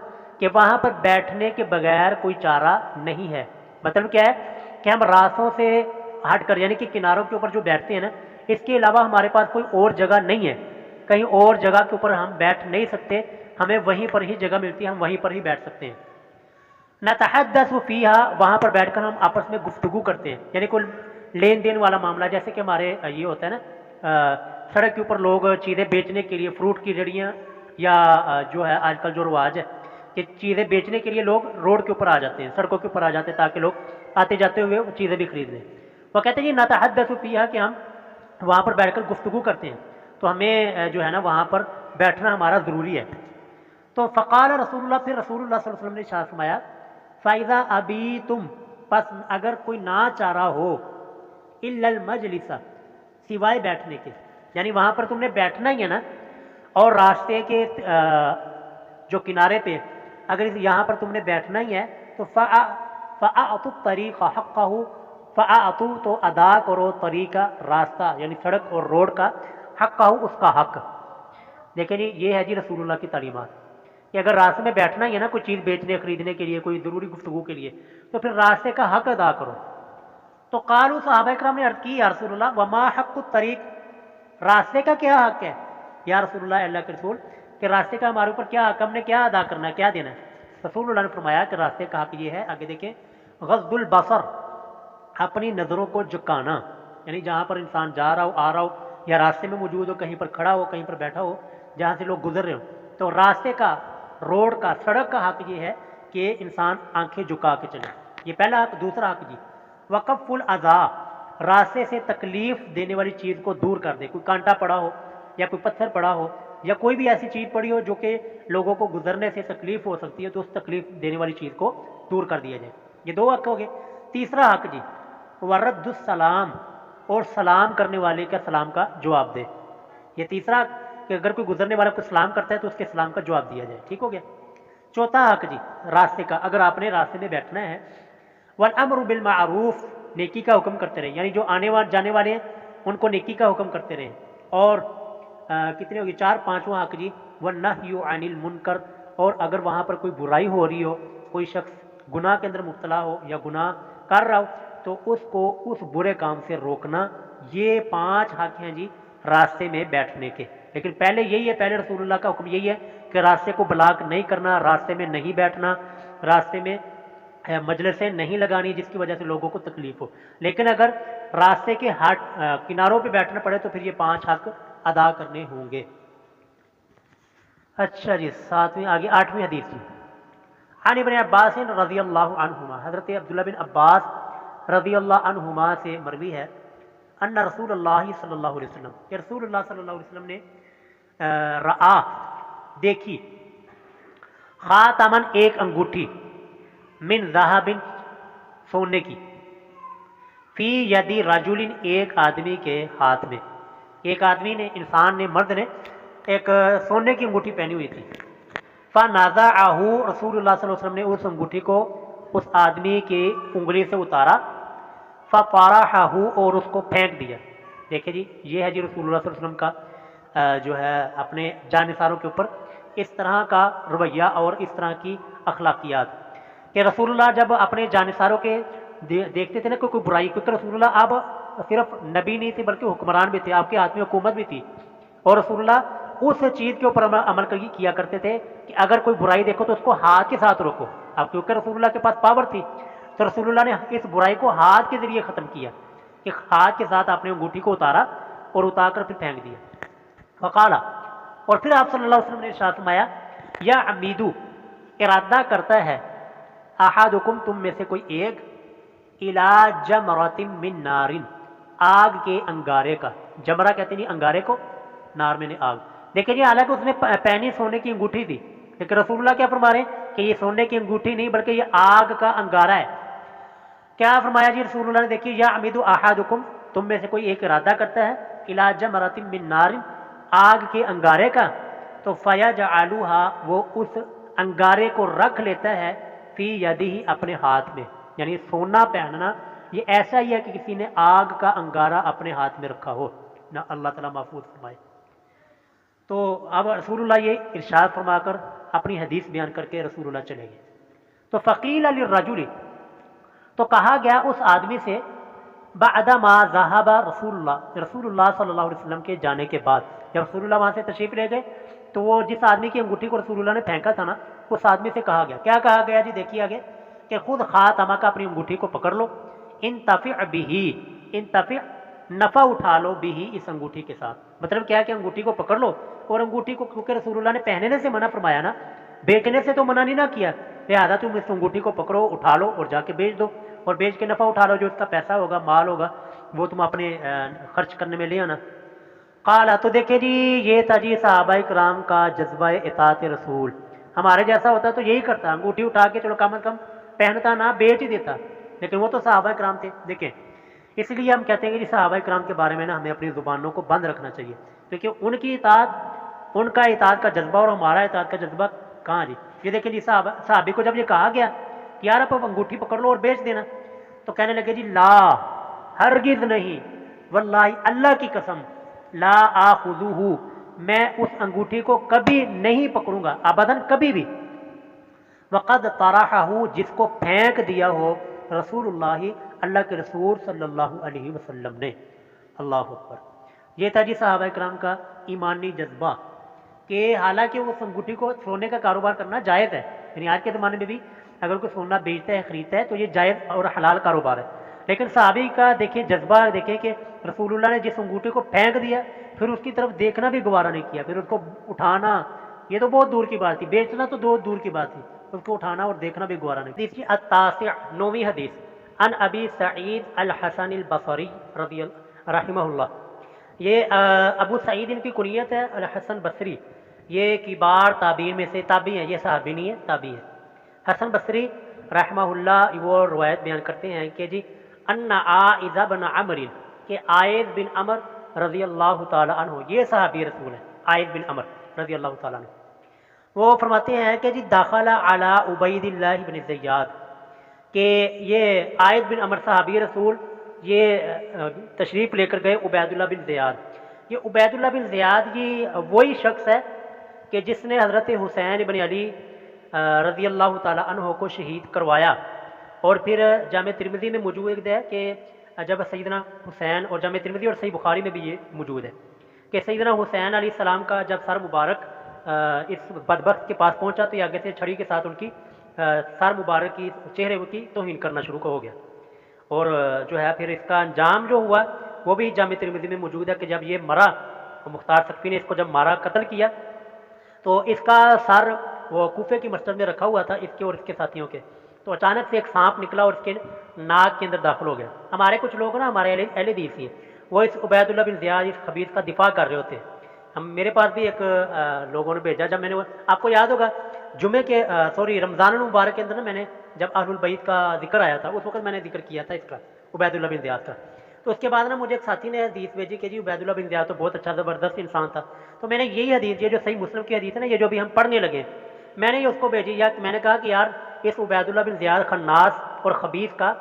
کہ وہاں پر بیٹھنے کے بغیر کوئی چارہ نہیں ہے۔ مطلب کیا ہے کہ ہم راستوں سے ہٹ کر یعنی کہ کناروں کے اوپر جو بیٹھتے ہیں نا، اس کے علاوہ ہمارے پاس کوئی اور جگہ نہیں ہے، کہیں اور جگہ کے اوپر ہم بیٹھ نہیں سکتے، ہمیں وہیں پر ہی جگہ ملتی ہے، ہم وہیں پر ہی بیٹھ سکتے ہیں۔ نتحدث فیہا، وہاں پر بیٹھ کر ہم آپس میں گفتگو کرتے ہیں، یعنی کوئی لین دین والا معاملہ، جیسے کہ ہمارے یہ ہوتا ہے نا سڑک کے اوپر لوگ چیزیں بیچنے کے لیے، فروٹ کی ریڑیاں یا جو ہے آج کل جو رواج ہے کہ چیزیں بیچنے کے لیے لوگ روڈ کے اوپر آ جاتے ہیں، سڑکوں کے اوپر آ جاتے ہیں تاکہ لوگ آتے جاتے ہوئے وہ چیزیں بھی خرید لیں۔ وہ کہتے ہیں جی نتحدث فیہا کہ ہم وہاں پر بیٹھ کر گفتگو کرتے ہیں، تو ہمیں جو ہے نا وہاں پر بیٹھنا ہمارا ضروری ہے۔ تو فقال رسول اللہ، پھر رسول اللہ صلی اللہ علیہ وسلم نے ارشاد فرمایا فَإِذَا أَبِيتُمْ، پس اگر کوئی نہ چارہ ہو إِلَّا الْمَجْلِسَ، سوائے بیٹھنے کے، یعنی وہاں پر تم نے بیٹھنا ہی ہے نا، اور راستے کے جو کنارے پہ اگر یہاں پر تم نے بیٹھنا ہی ہے تو فَأَعْطُوا الطَّرِيقَ حَقَّهُ، فَأَعْطُوا تو ادا کرو طریقہ راستہ یعنی سڑک اور روڈ کا، حقہ اس کا حق۔ دیکھیں جی یہ ہے جی رسول اللہ کی تعلیمات کہ اگر راستے میں بیٹھنا ہی ہے نا کوئی چیز بیچنے خریدنے کے لیے، کوئی ضروری گفتگو کے لیے، تو پھر راستے کا حق ادا کرو۔ تو قالوا، صحابہ کرام نے عرض کی یا رسول اللہ وما حق الطریق، راستے کا کیا حق ہے یا رسول اللہ، اللہ کے رسول کہ راستے کا ہمارے اوپر کیا حق، ہم نے کیا ادا کرنا ہے، کیا دینا ہے؟ رسول اللہ نے فرمایا کہ راستے کا حق یہ ہے، آگے دیکھیں، غض البصر، اپنی نظروں کو جھکانا، یعنی جہاں پر انسان جا رہا ہو، آ رہا ہو، یا راستے میں موجود ہو، کہیں پر کھڑا ہو، کہیں پر بیٹھا ہو، جہاں سے لوگ گزر رہے ہو، تو راستے کا، روڈ کا، سڑک کا حق یہ ہے کہ انسان آنکھیں جھکا کے چلے، یہ پہلا حق۔ دوسرا حق جی وقف الاذا، راستے سے تکلیف دینے والی چیز کو دور کر دے، کوئی کانٹا پڑا ہو یا کوئی پتھر پڑا ہو یا کوئی بھی ایسی چیز پڑی ہو جو کہ لوگوں کو گزرنے سے تکلیف ہو سکتی ہے، تو اس تکلیف دینے والی چیز کو دور کر دیا جائے۔ یہ دو حق ہو گئے۔ تیسرا حق جی ورد السلام، اور سلام کرنے والے کا سلام کا جواب دے، یہ تیسرا کہ اگر کوئی گزرنے والا کوئی سلام کرتا ہے تو اس کے سلام کا جواب دیا جائے، ٹھیک ہو گیا۔ چوتھا حق جی راستے کا، اگر آپ نے راستے میں بیٹھنا ہے، والامر بالمعروف، نیکی کا حکم کرتے رہیں، یعنی جو آنے والے جانے والے ہیں ان کو نیکی کا حکم کرتے رہیں۔ اور کتنے ہوگی؟ چار۔ پانچواں حق جی والنہی عن المنکر، اور اگر وہاں پر کوئی برائی ہو رہی ہو، کوئی شخص گناہ کے اندر مبتلا ہو یا گناہ کر رہا ہو، تو اس کو اس برے کام سے روکنا۔ یہ 5 حق ہیں جی راستے میں بیٹھنے کے۔ لیکن پہلے یہی ہے، پہلے رسول اللہ کا حکم یہی ہے کہ راستے کو بلاک نہیں کرنا، راستے میں نہیں بیٹھنا، راستے میں مجلسیں نہیں لگانی جس کی وجہ سے لوگوں کو تکلیف ہو۔ لیکن اگر راستے کے کناروں پہ بیٹھنا پڑے تو پھر یہ 5 حق ادا کرنے ہوں گے۔ اچھا جی 7ویں آگے 8ویں حدیث جی عن ابن عباس رضی اللہ عنہما، حضرت عبداللہ بن عباس رضی اللہ عنہما سے مروی ہے ان رسول اللہ صلی اللہ علیہ وسلم، کہ رسول اللہ صلی اللہ علیہ وسلم نے رآ، دیکھی، خاتمن، ایک انگوٹھی، من ذہب، سونے کی، فی یدی رجل، ایک آدمی کے ہاتھ میں، ایک آدمی نے، انسان نے، مرد نے ایک سونے کی انگوٹھی پہنی ہوئی تھی۔ فنازعہ، رسول اللہ صلی اللہ علیہ وسلم نے اس انگوٹھی کو اس آدمی کی انگلی سے اتارا، فطرحہ، اور اس کو پھینک دیا۔ دیکھیں جی یہ ہے جی رسول اللہ صلی اللہ علیہ وسلم کا جو ہے اپنے جانثاروں کے اوپر اس طرح کا رویہ اور اس طرح کی اخلاقیات کہ رسول اللہ جب اپنے جانثاروں کے دیکھتے تھے نا کوئی برائی، کیونکہ رسول اللہ اب صرف نبی نہیں تھے بلکہ حکمران بھی تھے، آپ کے ہاتھ میں حکومت بھی تھی، اور رسول اللہ اس چیز کے اوپر عمل کیا کرتے تھے کہ اگر کوئی برائی دیکھو تو اس کو ہاتھ کے ساتھ روکو۔ اب کیونکہ رسول اللہ کے پاس پاور تھی تو رسول اللہ نے اس برائی کو ہاتھ کے ذریعے ختم کیا کہ ہاتھ کے ساتھ آپ نے انگوٹھی کو اتارا اور اتار کر پھر پھینک دیا۔ وقالا، اور پھر آپ صلی اللہ علیہ وسلم نے ارشاد فرمایا، یا امیدو، ارادہ کرتا ہے، احدکم، تم میں سے کوئی ایک، الی جمرۃ من نار، آگ کے انگارے کا، جمرہ کہتے ہیں انگارے کو، نار میں نے آگ۔ دیکھیں جی حالانکہ اس نے پہنی سونے کی انگوٹھی تھی، لیکن رسول اللہ کیا فرما رہے ہیں کہ یہ سونے کی انگوٹھی نہیں بلکہ یہ آگ کا انگارہ ہے۔ کیا فرمایا جی رسول اللہ نے؟ دیکھیے، یا امید احدکم، تم میں سے کوئی ایک ارادہ کرتا ہے، الی جمرۃ من نار، آگ کے انگارے کا، تو فیجعلھا، وہ اس انگارے کو رکھ لیتا ہے، فی یدہ، اپنے ہاتھ میں، یعنی سونا پہننا یہ ایسا ہی ہے کہ کسی نے آگ کا انگارہ اپنے ہاتھ میں رکھا ہو نہ، اللہ تعالیٰ محفوظ فرمائے۔ تو اب رسول اللہ یہ ارشاد فرما کر اپنی حدیث بیان کر کے رسول اللہ چلے گئے. تو فقیل للرجل، تو کہا گیا اس آدمی سے بعد ما ذهب رسول اللہ صلی اللہ علیہ وسلم کے جانے کے بعد، جب رسول اللہ وہاں سے تشریف لے گئے تو وہ جس آدمی کی انگوٹھی کو رسول اللہ نے پھینکا تھا نا، اس آدمی سے کہا گیا، کیا کہا گیا جی؟ دیکھیے آگے کہ خود خاتمہ کا، اپنی انگوٹھی کو پکڑ لو، انتفع به، انتفع نفع اٹھا لو به، اس انگوٹھی کے ساتھ. مطلب کیا کہ انگوٹھی کو پکڑ لو، اور انگوٹھی کو کیونکہ رسول اللہ نے پہننے سے منع فرمایا نا، بیچنے سے تو منع نہیں نہ کیا، لہٰذا تم اس انگوٹھی کو پکڑو، اٹھا لو اور جا کے بیچ دو، اور بیچ کے نفع اٹھا لو، جو اس کا پیسہ ہوگا، مال ہوگا، وہ تم اپنے خرچ کرنے میں لے آنا. قال، تو دیکھیں جی یہ تھا جی صحابہ کرام کا جذبہ اطاعت رسول. ہمارے جیسا ہوتا تو یہی کرتا، انگوٹھی اٹھا کے چلو کم از کم پہنتا نہ، بیچ ہی دیتا، لیکن وہ تو صحابہ کرام تھے. دیکھیں اس لیے ہم کہتے ہیں کہ جی صحابہ کرام کے بارے میں نا ہمیں اپنی زبانوں کو بند رکھنا چاہیے، کیونکہ ان کی اطاعت، ان کا اطاعت کا جذبہ اور ہمارا اطاعت کا جذبہ کہاں جی. یہ دیکھیں جی صحابی کو جب یہ کہا گیا کہ یار آپ انگوٹھی پکڑ لو اور بیچ دینا، تو کہنے لگے جی لا، ہرگز نہیں، واللہ اللہ کی قسم، لا آخذہ، میں اس انگوٹھی کو کبھی نہیں پکڑوں گا، ابداً کبھی بھی. وقد طرحہ، جس کو پھینک دیا ہو رسول اللہ کے رسول صلی اللہ علیہ وسلم نے. اللہ اکبر. یہ تھا جی صحابہ کرام کا ایمانی جذبہ، کہ حالانکہ اس انگوٹھی کو سونے کا کاروبار کرنا جائز ہے، یعنی آج کے زمانے میں بھی اگر کوئی سونا بیچتا ہے، خریدتا ہے، تو یہ جائز اور حلال کاروبار ہے. لیکن صحابی کا دیکھیں جذبہ، دیکھیں کہ رسول اللہ نے جس انگوٹھی کو پھینک دیا، پھر اس کی طرف دیکھنا بھی گوارا نہیں کیا، پھر اس کو اٹھانا یہ تو بہت دور کی بات تھی، بیچنا تو دور کی بات تھی، اس کو اٹھانا اور دیکھنا بھی گوارا نہیں. حدیث التاسع، 9ویں حدیث، عن ابی سعید الحسن البصری رضی اللہ رحمہ اللہ. یہ ابو سعید ان کی کنیت ہے، الحسن بصری، یہ کبار تابعین میں سے تابعی ہیں، یہ صحابی نہیں ہے، تابعی ہے. حسن بصری رحمہ اللہ وہ روایت بیان کرتے ہیں کہ جی ان عائذ بن عمر، کہ عائذ بن عمر رضی اللہ تعالی عنہ، یہ صحابی رسول ہیں، عائذ بن عمر رضی اللہ تعالی عنہ. وہ فرماتے ہیں کہ جی داخل علی عبید اللہ بن زیاد، کہ یہ عائذ بن عمر صحابی رسول یہ تشریف لے کر گئے عبید اللہ بن زیاد. یہ عبید اللہ بن زیاد یہ وہی شخص ہے کہ جس نے حضرت حسین بن علی رضی اللہ تعالی عنہ کو شہید کروایا. اور پھر جامع ترمذی میں موجود ہے کہ جب سیدنا حسین، اور جامع ترمذی اور صحیح بخاری میں بھی یہ موجود ہے کہ سیدنا حسین علیہ السلام کا جب سر مبارک اس بدبخت کے پاس پہنچا تو یہ آگے سے چھڑی کے ساتھ ان کی سر مبارک کی، چہرے کی توہین کرنا شروع ہو گیا. اور جو ہے پھر اس کا انجام جو ہوا وہ بھی جامع ترمذی میں موجود ہے کہ جب یہ مرا، مختار سقفی نے اس کو جب مارا، قتل کیا، تو اس کا سر وہ کوفے کی مسجد میں رکھا ہوا تھا، اس کے اور اس کے ساتھیوں کے. تو اچانک سے ایک سانپ نکلا اور اس کے ناک کے اندر داخل ہو گیا. ہمارے کچھ لوگ نا، ہمارے اہل حدیث ہیں، وہ اس عبید اللہ بن زیاد اس خبیث کا دفاع کر رہے ہوتے ہیں. میرے پاس بھی ایک لوگوں نے بھیجا، جب میں نے، آپ کو یاد ہوگا جمعے کے رمضان المبارک کے اندر نا، میں نے جب اہل البیت کا ذکر آیا تھا اس وقت میں نے ذکر کیا تھا اس کا، عبید اللہ بن زیاد کا. تو اس کے بعد نا مجھے ایک ساتھی نے حدیث بھیجی کہ جی عبید اللہ بن زیاد تو بہت اچھا زبردست انسان تھا. تو میں نے یہی حدیث، یہ جو صحیح مسلم کی حدیث ہے نا، یہ جو بھی ہم پڑھنے لگے، میں نے یہ اس کو بھیجی. یا میں نے کہا کہ یار اس عبید اللہ بن زیاد خناس اور خبیث کا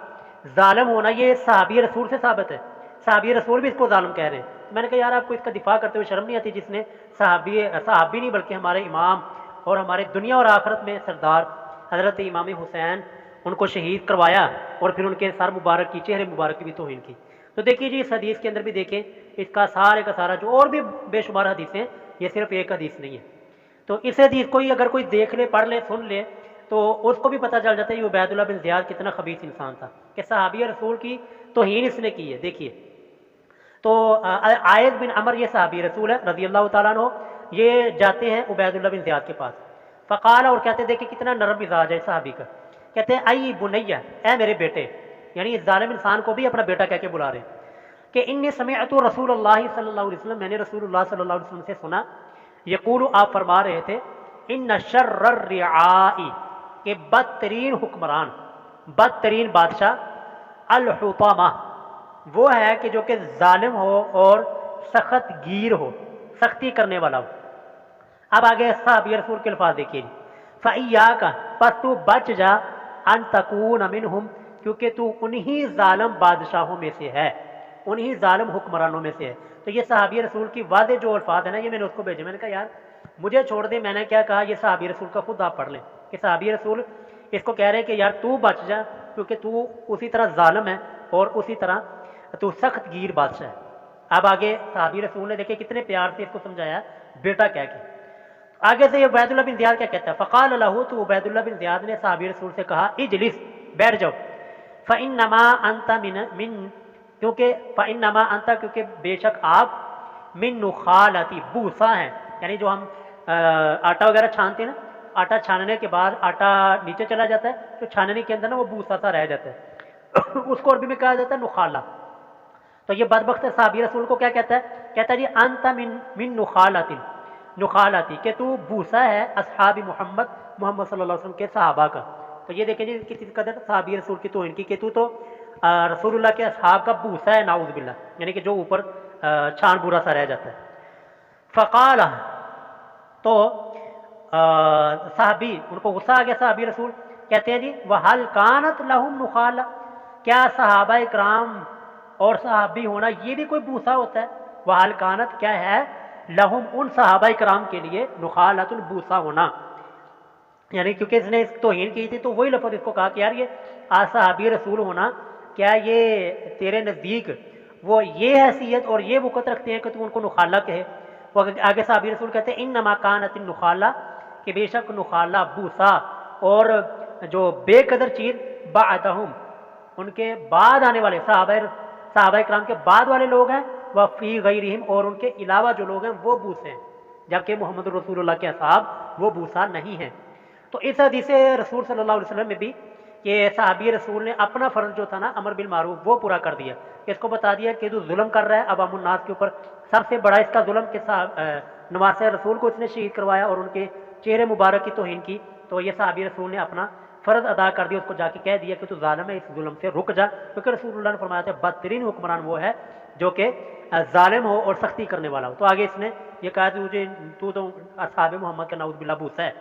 ظالم ہونا یہ صحابی رسول سے ثابت ہے، صحابی رسول بھی اس کو ظالم کہہ رہے ہیں. میں نے کہا یار آپ کو اس کا دفاع کرتے ہوئے شرم نہیں آتی، جس نے صحابی نہیں بلکہ ہمارے امام اور ہمارے دنیا اور آخرت میں سردار حضرت امام حسین ان کو شہید کروایا اور پھر ان کے سر مبارک کی، چہرے مبارک کی بھی توہین کی. تو دیکھیے جی اس حدیث کے اندر بھی دیکھیں اس کا سارے کا سارا جو اور بھی بے شمار حدیثیں، یہ صرف ایک حدیث نہیں ہے. تو اس حدیث کو ہی اگر کوئی دیکھ لے، پڑھ لے، سن لے، تو اس کو بھی پتہ چل جاتا ہے یہ عبید اللہ بن زیاد کتنا خبیث انسان تھا کہ صحابی رسول کی توہین اس نے کی ہے. دیکھیے تو عائذ بن عمر یہ صحابی رسول ہے رضی اللہ تعالیٰ عنہ، یہ جاتے ہیں عبید اللہ بن زیاد کے پاس. فقال، اور کہتے ہیں دیکھیں کتنا نرم مزاج ہے صحابی کا، کہتے ہیں ای بنیہ، اے میرے بیٹے، یعنی اس ظالم انسان کو بھی اپنا بیٹا کہہ کے بلا رہے ہیں کہ انی سمعت رسول اللہ صلی اللہ علیہ وسلم، میں نے رسول اللہ صلی اللہ علیہ وسلم سے سنا، یقول، آپ فرما رہے تھے، ان شر الرعاء، کہ بدترین حکمران، بدترین بادشاہ، الحطامہ، وہ ہے کہ جو کہ ظالم ہو اور سخت گیر ہو، سختی کرنے والا ہو. اب آگے صحابی رسول کے الفاظ دیکھیے، فَإِيَّاكَ، پس تو بچ جا، ان تکون منہم، کیونکہ تو انہی ظالم بادشاہوں میں سے ہے، انہی ظالم حکمرانوں میں سے ہے. تو یہ صحابی رسول کی واضح جو الفاظ ہیں نا، یہ میں نے اس کو بھیجے. میں نے کہا یار مجھے چھوڑ دے، میں نے کیا کہا، یہ صحابی رسول کا خود آپ پڑھ لیں کہ صحابی رسول اس کو کہہ رہے کہ یار تو بچ جا، کیونکہ تو اسی طرح ظالم ہے اور اسی طرح تو سخت گیر بادشاہ ہے۔ اب آگے صحابی رسول نے دیکھے کتنے پیار سے اس کو سمجھایا بیٹا کہہ کے۔ آگے سے یہ عبید اللہ بن زیاد کیا کہتا ہے، فقال له، تو عبید اللہ بن زیاد نے صحابی رسول سے کہا اجلس، بیٹھ جاؤ، فانما انت من کیونکہ فانما انت کیونکہ بے شک آپ من نخالتی بوسا ہیں، یعنی جو ہم آٹا وغیرہ چھانتے ہیں نا، آٹا چھاننے کے بعد آٹا نیچے چلا جاتا ہے تو چھاننے کے اندر نا وہ بوسا سا رہ جاتا ہے اس کو عربی میں کہا جاتا ہے نخالہ۔ تو یہ بدبخت صحابی رسول کو کیا کہتا ہے، کہتا ہے جی انت من نخالتی کہ تو بوسا ہے اصحاب محمد صلی اللہ علیہ وسلم کے صحابہ کا۔ تو یہ دیکھیں جی کسی قدر صحابی رسول کی توہین کی کہ تو رسول اللہ کے اصحاب کا بوسا ہے، نعوذ باللہ، یعنی کہ جو اوپر چھان برا سا رہ جاتا ہے۔ فقال، تو صحابی ان کو غصہ آ گیا، صحابی رسول کہتے ہیں جی وَهَلْ كَانَتْ لَهُمْ نُخَالَةٌ، کیا صحابہ اکرام اور صحابی ہونا یہ بھی کوئی بوسا ہوتا ہے؟ وَهَلْ كَانَتْ کیا ہے، لَهُمْ ان صحابہ اکرام کے لیے، نُخَالَةٌ بوسا ہونا، یعنی کیونکہ اس نے اس توہین کی تھی تو وہی لفظ اس کو کہا کہ یار یہ صحابی رسول ہونا کیا یہ تیرے نزدیک وہ یہ حیثیت اور یہ وقت رکھتے ہیں کہ تو ان کو نخالہ کہے؟ وہ آگے صحابی رسول کہتے ہیں انما کانت النخالہ، کہ بے شک نخالہ بوسا اور جو بے قدر چیز بعدہم ان کے بعد آنے والے صحابہ اکرام کے بعد والے لوگ ہیں، وفی غیرہم اور ان کے علاوہ جو لوگ ہیں وہ بوسے ہیں، جبکہ محمد رسول اللہ کے اصحاب وہ بوسا نہیں ہیں۔ تو اس حدیث رسول صلی اللہ علیہ وسلم میں بھی کہ صحابی رسول نے اپنا فرض جو تھا نا امر بالمعروف وہ پورا کر دیا، اس کو بتا دیا کہ جو ظلم کر رہا ہے عوام الناس کے اوپر، سب سے بڑا اس کا ظلم کہ نواسۂ رسول کو اس نے شہید کروایا اور ان کے چہرے مبارک کی توہین کی، تو یہ صحابی رسول نے اپنا فرض ادا کر دیا، اس کو جا کے کہہ دیا کہ تو ظالم ہے، اس ظلم سے رک جا، کیونکہ رسول اللہ نے فرمایا تھا بدترین حکمران وہ ہے جو کہ ظالم ہو اور سختی کرنے والا ہو۔ تو آگے اس نے یہ کہا کہ تو اصحاب محمد کا نعوذ باللہ بوسا ہے۔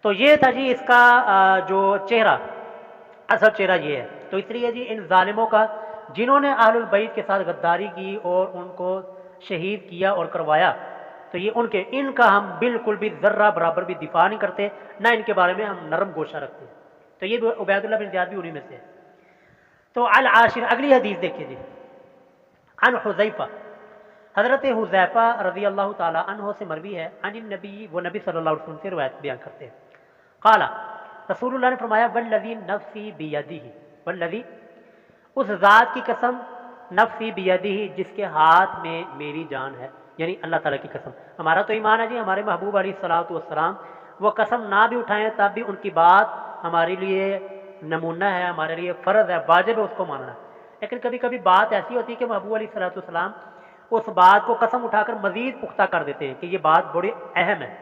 تو یہ تھا جی اس کا جو چہرہ، اصل چہرہ یہ ہے۔ تو اس لیے جی ان ظالموں کا جنہوں نے اہل البیت کے ساتھ غداری کی اور ان کو شہید کیا اور کروایا، تو یہ ان کا ہم بالکل بھی ذرہ برابر بھی دفاع نہیں کرتے، نہ ان کے بارے میں ہم نرم گوشہ رکھتے ہیں۔ تو یہ عبید اللہ بن زیاد بھی انہی میں سے ہے۔ تو العاشر، اگلی حدیث دیکھیے جی، عن حذیفہ، حضرت حذیفہ رضی اللہ تعالی عنہ سے مروی ہے، عن النبی، وہ نبی صلی اللہ علیہ وسلم سے روایت بیان کرتے ہیں، قال، رسول اللہ نے فرمایا والذی نفسی بیدہ، والذی اس ذات کی قسم، نفسی بیدہ جس کے ہاتھ میں میری جان ہے، یعنی اللہ تعالیٰ کی قسم۔ ہمارا تو ایمان ہے جی ہمارے محبوب علیہ الصلوۃ والسلام وہ قسم نہ بھی اٹھائیں تب بھی ان کی بات ہمارے لیے نمونہ ہے، ہمارے لیے فرض ہے، واجب ہے اس کو ماننا۔ لیکن کبھی کبھی بات ایسی ہوتی ہے کہ محبوب علیہ الصلوۃ والسلام اس بات کو قسم اٹھا کر مزید پختہ کر دیتے ہیں کہ یہ بات بڑی اہم ہے۔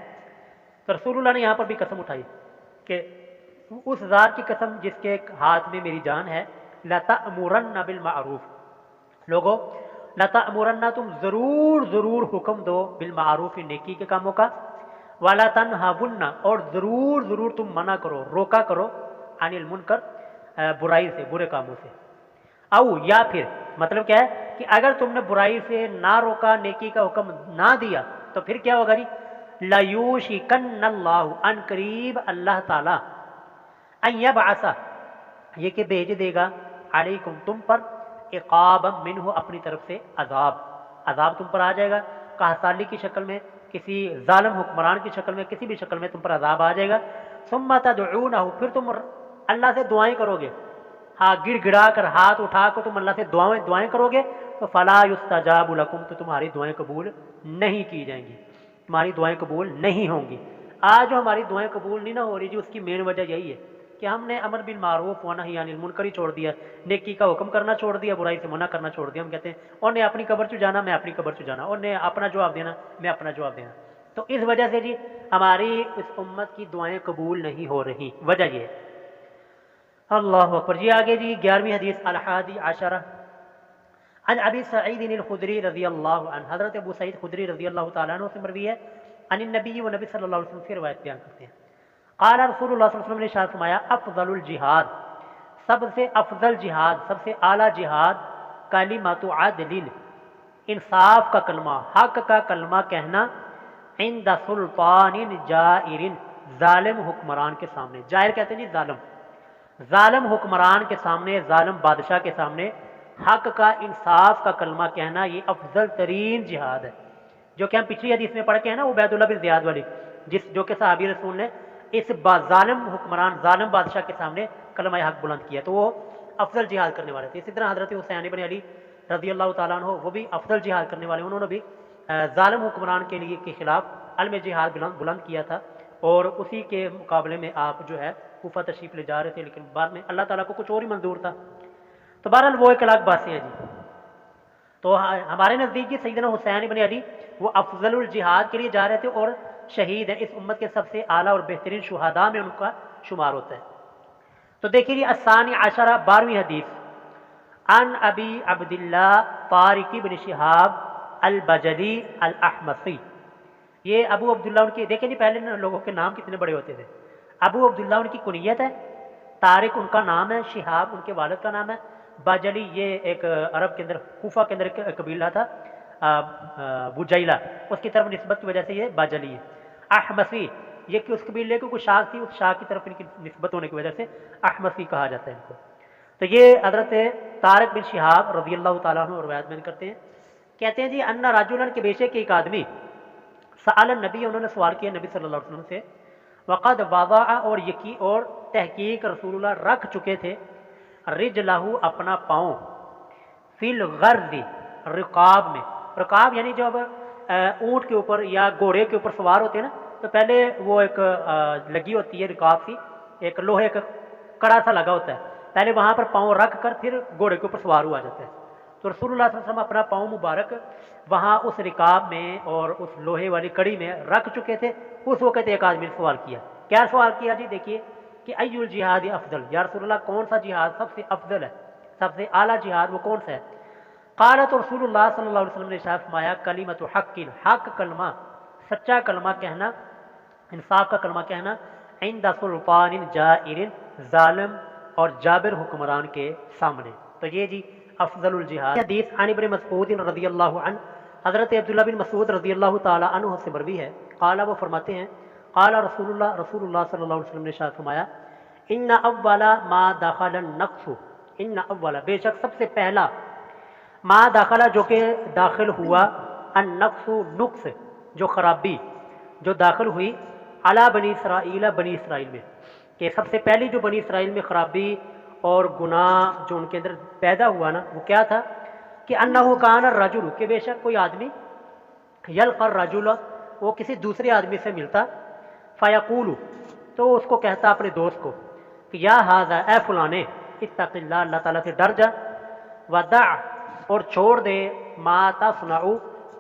تو رسول اللہ نے یہاں پر بھی قسم اٹھائی کہ اس ذات کی قسم جس کے ہاتھ میں میری جان ہے، لَتَأْمُرَنَّ بِالْمَعْرُوفِ، لوگو لَتَأْمُرَنَّ تم ضرور حکم دو بالمعروف نیکی کے کاموں کا، وَلَا تَنْهَوُنَّ اور ضرور تم منع کرو، روکا کرو، عن المنکر برائی سے، برے کاموں سے، او یا پھر مطلب کیا ہے کہ اگر تم نے برائی سے نہ روکا، نیکی کا حکم نہ دیا تو پھر کیا ہوگا جی، لَيُوشِكَنَّ اللَّهُ ان قریب اللہ تعالی، ان یبعث یہ کہ بھیج دے گا، علیکم تم پر، عقابا منہ اپنی طرف سے عذاب تم پر آ جائے گا، قحطالی کی شکل میں، کسی ظالم حکمران کی شکل میں، کسی بھی شکل میں تم پر عذاب آ جائے گا، ثم تدعونہ پھر تم اللہ سے دعائیں کرو گے، ہاں گڑ گڑا کر ہاتھ اٹھا کر تم اللہ سے دعائیں کرو گے، تو فلا یستجاب لکم تو تمہاری دعائیں قبول نہیں کی جائیں گی، تمہاری دعائیں قبول نہیں ہوں گی۔ آج جو ہماری دعائیں قبول نہیں نہ ہو رہی جی، اس کی مین وجہ یہی ہے کہ ہم نے امر بالمعروف و نہی عن المنکر ہی چھوڑ دیا، نیکی کا حکم کرنا چھوڑ دیا، برائی سے منع کرنا چھوڑ دیا۔ ہم کہتے ہیں اور نے اپنی قبر چ جانا، میں اپنی قبر چ جانا، اور نے اپنا جواب دینا، میں اپنا جواب دینا۔ تو اس وجہ سے جی ہماری اس امت کی دعائیں قبول نہیں ہو رہی، وجہ یہ ہے۔ اللہ اکبر جی، آگے جی 11ویں حدیث، الحادی عشرہ، عن ابی سعید الخدری رضی اللہ عنہ، حضرت ابو سعید خدری رضی اللہ تعالیٰ عنہ سے مروی ہے، عن النبی، وہ نبی صلی اللہ علیہ وسلم سے روایت بیان کرتے ہیں، قال رسول اللہ صلی اللہ علیہ وسلم نے ارشاد فرمایا، افضل الجہاد، سب سے افضل جہاد، سب سے اعلیٰ جہاد، کلمۃ عدل، انصاف کا کلمہ، حق کا کلمہ کہنا، عند سلطان جائر، ظالم حکمران کے سامنے، جائر کہتے ہیں جی ظالم، ظالم حکمران کے سامنے، ظالم بادشاہ کے سامنے حق کا انصاف کا کلمہ کہنا یہ افضل ترین جہاد ہے، جو کہ ہم پچھلی حدیث میں پڑھ کے ہیں نا عبید اللہ بن زیاد والی، جو کہ صحابی رسول نے اس ظالم حکمران ظالم بادشاہ کے سامنے کلمہ حق بلند کیا تو وہ افضل جہاد کرنے والے تھے۔ اسی طرح حضرت حسین بن علی رضی اللہ تعالیٰ عنہ وہ بھی افضل جہاد کرنے والے، انہوں نے بھی ظالم حکمران کے لیے کے خلاف علم جہاد بلند کیا تھا، اور اسی کے مقابلے میں آپ جو ہے کوفہ تشریف لے جا رہے تھے، لیکن بعد میں اللہ تعالیٰ کو کچھ اور ہی منظور تھا۔ تو بہرحال وہ ایک الگ باتیں ہیں جی۔ تو ہمارے نزدیک جی سیدنا حسین بن علی وہ افضل الجہاد کے لیے جا رہے تھے اور شہید ہیں، اس امت کے سب سے اعلیٰ اور بہترین شہداء میں ان کا شمار ہوتا ہے۔ تو دیکھیے جی الثانی عشرہ 12ویں حدیث، عن ابی عبداللہ طارق بن شہاب البجلی الاحمصی، یہ ابو عبداللہ ان کی، دیکھیں جی پہلے لوگوں کے نام کتنے بڑے ہوتے تھے، ابو عبداللہ ان کی کنیت ہے، طارق ان کا نام ہے، شہاب ان کے والد کا نام ہے، باجلی یہ ایک عرب کے اندر کوفہ کے اندر ایک قبیلہ تھا بجیلہ، اس کی طرف نسبت کی وجہ سے یہ باجلی ہے، احمصی یہ کہ اس قبیلے کی کوئی شاخ تھی، اس شاخ کی طرف ان کی نسبت ہونے کی وجہ سے احمصی کہا جاتا ہے ان کو۔ تو یہ حضرت طارق بن شہاب رضی اللہ تعالیٰ عنہ روایت بیان کرتے ہیں، کہتے ہیں جی ان رجلا کے بے شک ایک آدمی سأل النبی، انہوں نے سوال کیا نبی صلی اللہ علیہ وسلم سے، وقد وضع اور یقین اور تحقیق رسول اللہ رکھ چکے تھے، رجلہ اپنا پاؤں، فی الغرض رقاب میں، رقاب یعنی جب اونٹ کے اوپر یا گھوڑے کے اوپر سوار ہوتے ہیں نا تو پہلے وہ ایک لگی ہوتی ہے رقاب سی، ایک لوہے کا کڑا سا لگا ہوتا ہے، پہلے وہاں پر پاؤں رکھ کر پھر گھوڑے کے اوپر سوار ہوا جاتا ہے۔ تو رسول اللہ صلی اللہ علیہ وسلم اپنا پاؤں مبارک وہاں اس رکاب میں اور اس لوہے والی کڑی میں رکھ چکے تھے۔ اس وقت ایک آدمی نے سوال کیا، کیا سوال کیا جی؟ دیکھیے کہ ای الجہاد افضل، یا رسول اللہ کون سا جہاد سب سے افضل ہے، سب سے اعلیٰ جہاد وہ کون سا ہے؟ قالت رسول اللہ صلی اللہ علیہ وسلم نے ارشاد فرمایا کلمۃ حق، حق کلمہ، سچا کلمہ کہنا، انصاف کا کلمہ کہنا، عند سلطان جائر، ظالم اور جابر حکمران کے سامنے۔ تو یہ جی افضل الجہاد۔ حدیث عن ابن مسعود رضی اللہ عنہ، حضرت عبداللہ بن مسعود رضی اللہ تعالی عنہ سے مروی ہے، قال وہ فرماتے ہیں قال رسول اللہ صلی اللہ علیہ وسلم نے ارشاد فرمایا ان اول ما دخل النقص، ان اول بے شک سب سے پہلا، ما داخلہ جو کہ داخل ہوا، النقص نقص جو خرابی جو داخل ہوئی، علی بنی اسرائیل بنی اسرائیل میں، کہ سب سے پہلی جو بنی اسرائیل میں خرابی اور گناہ جو ان کے اندر پیدا ہوا نا وہ کیا تھا کہ انہ کان الرجل، کہ بے شک کوئی آدمی، یلقى الرجل وہ کسی دوسرے آدمی سے ملتا، فیقول تو اس کو کہتا اپنے دوست کو کہ یا ھذا اے فلانے، اتق اللہ، اللہ تعالیٰ سے ڈر جا، ودع اور چھوڑ دے، ما تصنع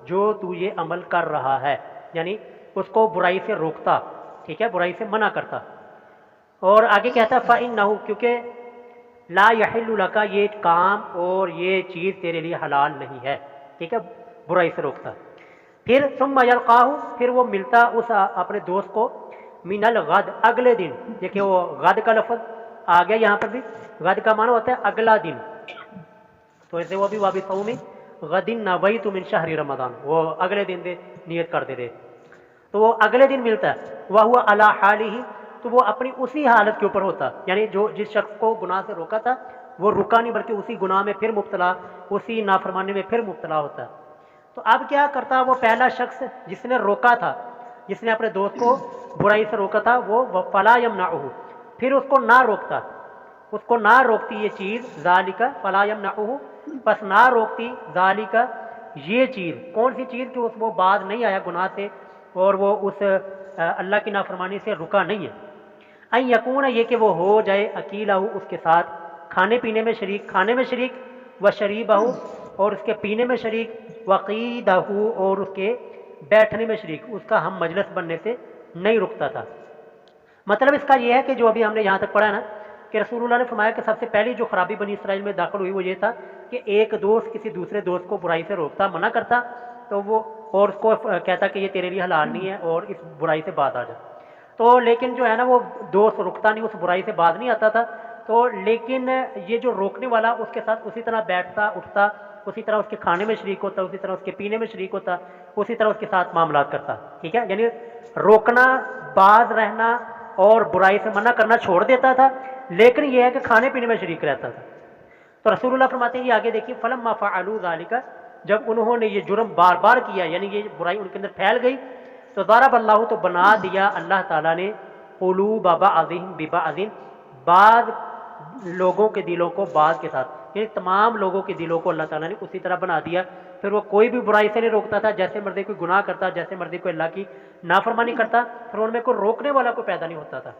جو تو یہ عمل کر رہا ہے، یعنی اس کو برائی سے روکتا، ٹھیک ہے، برائی سے منع کرتا، اور آگے کہتا فإنہ کیونکہ لا یحل لک یہ کام اور یہ چیز تیرے لیے حلال نہیں ہے، ٹھیک ہے، برائی سے روکتا۔ پھر ثم یلقاہ پھر وہ ملتا اس اپنے دوست کو، من الغد اگلے دن، دیکھیں وہ غد کا لفظ آ گیا یہاں پر بھی، غد کا معنی ہوتا ہے اگلا دن، تو اسے وہ بھی وابی صومی غدن نویت من شہر رمضان، وہ اگلے دن دے نیت کر دے، تو وہ اگلے دن ملتا ہے، وہو علی حالہ تو وہ اپنی اسی حالت کے اوپر ہوتا، یعنی جو جس شخص کو گناہ سے روکا تھا وہ رکا نہیں بلکہ اسی گناہ میں پھر مبتلا، اسی نافرمانی میں پھر مبتلا ہوتا۔ تو اب کیا کرتا وہ پہلا شخص جس نے روکا تھا، جس نے اپنے دوست کو برائی سے روکا تھا، وہ فلا یمنعہ پھر اس کو نہ روکتا، اس کو نہ روکتی یہ چیز، ذالک فلا یمنعہ پس نہ روکتی، ذالک یہ چیز، کون سی چیز کہ اس وہ بعد نہیں آیا گناہ سے اور وہ اس اللہ کی نافرمانی سے رکا نہیں ہے، ان یکون یہ کہ وہ ہو جائے اکیلہ اس کے ساتھ کھانے پینے میں شریک، کھانے میں شریک، و شریبہ اور اس کے پینے میں شریک، وقیدہ اور اس کے بیٹھنے میں شریک، اس کا ہم مجلس بننے سے نہیں رکتا تھا۔ مطلب اس کا یہ ہے کہ جو ابھی ہم نے یہاں تک پڑھا نا کہ رسول اللہ نے فرمایا کہ سب سے پہلی جو خرابی بنی اسرائیل میں داخل ہوئی وہ یہ تھا کہ ایک دوست کسی دوسرے دوست کو برائی سے روکتا، منع کرتا، تو وہ اور اس کو کہتا کہ یہ تیرے لیے حلال نہیں ہے اور اس برائی سے باز آ جا، تو لیکن جو ہے نا وہ دوست رکتا نہیں، اس برائی سے باز نہیں آتا تھا، تو لیکن یہ جو روکنے والا اس کے ساتھ اسی طرح بیٹھتا اٹھتا، اسی طرح اس کے کھانے میں شریک ہوتا، اسی طرح اس کے پینے میں شریک ہوتا، اسی طرح اس کے ساتھ معاملات کرتا، ٹھیک ہے، یعنی روکنا، باز رہنا اور برائی سے منع کرنا چھوڑ دیتا تھا، لیکن یہ ہے کہ کھانے پینے میں شریک رہتا تھا۔ تو رسول اللہ فرماتے ہیں یہ آگے دیکھیے، فلما فعلوا ذلک، جب انہوں نے یہ جرم بار بار کیا، یعنی یہ برائی ان کے اندر پھیل گئی، تو ضرب اللہ، تو بنا دیا اللہ تعالیٰ نے قلوب بعضهم ببعض، بعض لوگوں کے دلوں کو بعض کے ساتھ، یعنی تمام لوگوں کے دلوں کو اللہ تعالیٰ نے اسی طرح بنا دیا، پھر وہ کوئی بھی برائی سے نہیں روکتا تھا، جیسے مرضی کوئی گناہ کرتا، جیسے مرضی کوئی اللہ کی نافرمانی کرتا، پھر ان میں کوئی روکنے والا کوئی پیدا نہیں ہوتا تھا۔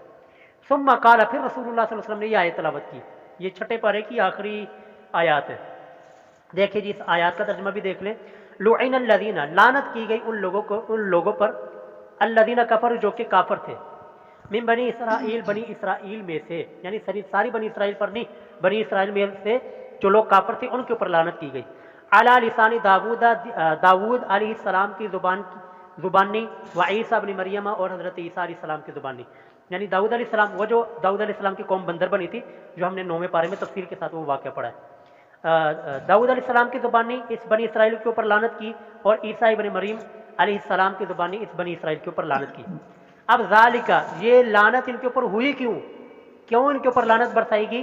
ثم قال، پھر رسول اللہ صلی اللہ علیہ وسلم نے یہ آیت تلاوت کی، یہ چھٹے پارے کی آخری آیات ہے، دیکھیے جی اس آیات کا ترجمہ بھی دیکھ لیں۔ لعن الذین، لعنت کی گئی ان لوگوں پر، الذین کفروا، جو کہ کافر تھے، من بنی اسرائیل، بنی اسرائیل میں سے، یعنی ساری بنی اسرائیل پر نہیں، بنی اسرائیل میں سے جو لوگ کافر تھے ان کے اوپر لعنت کی گئی۔ علی لسان داود علیہ السلام کی زبانی، و عیسیٰ ابن مریم، اور حضرت عیسیٰ علیہ السلام کی زبانی، یعنی داؤد علیہ السلام، وہ جو داؤد علیہ السلام کی قوم بندر بنی تھی، جو ہم نے 9ویں پارے میں تفصیل کے ساتھ وہ واقعہ پڑھا ہے۔ داؤد علیہ السلام کی زبانی اس بنی اسرائیل کے اوپر لعنت کی، اور عیسیٰ ابن مریم علیہ السلام کی زبانی اس بنی اسرائیل کے اوپر لعنت کی۔ اب ذالکہ، یہ لعنت ان کے اوپر ہوئی کیوں ان کے اوپر لعنت برسائی گی؟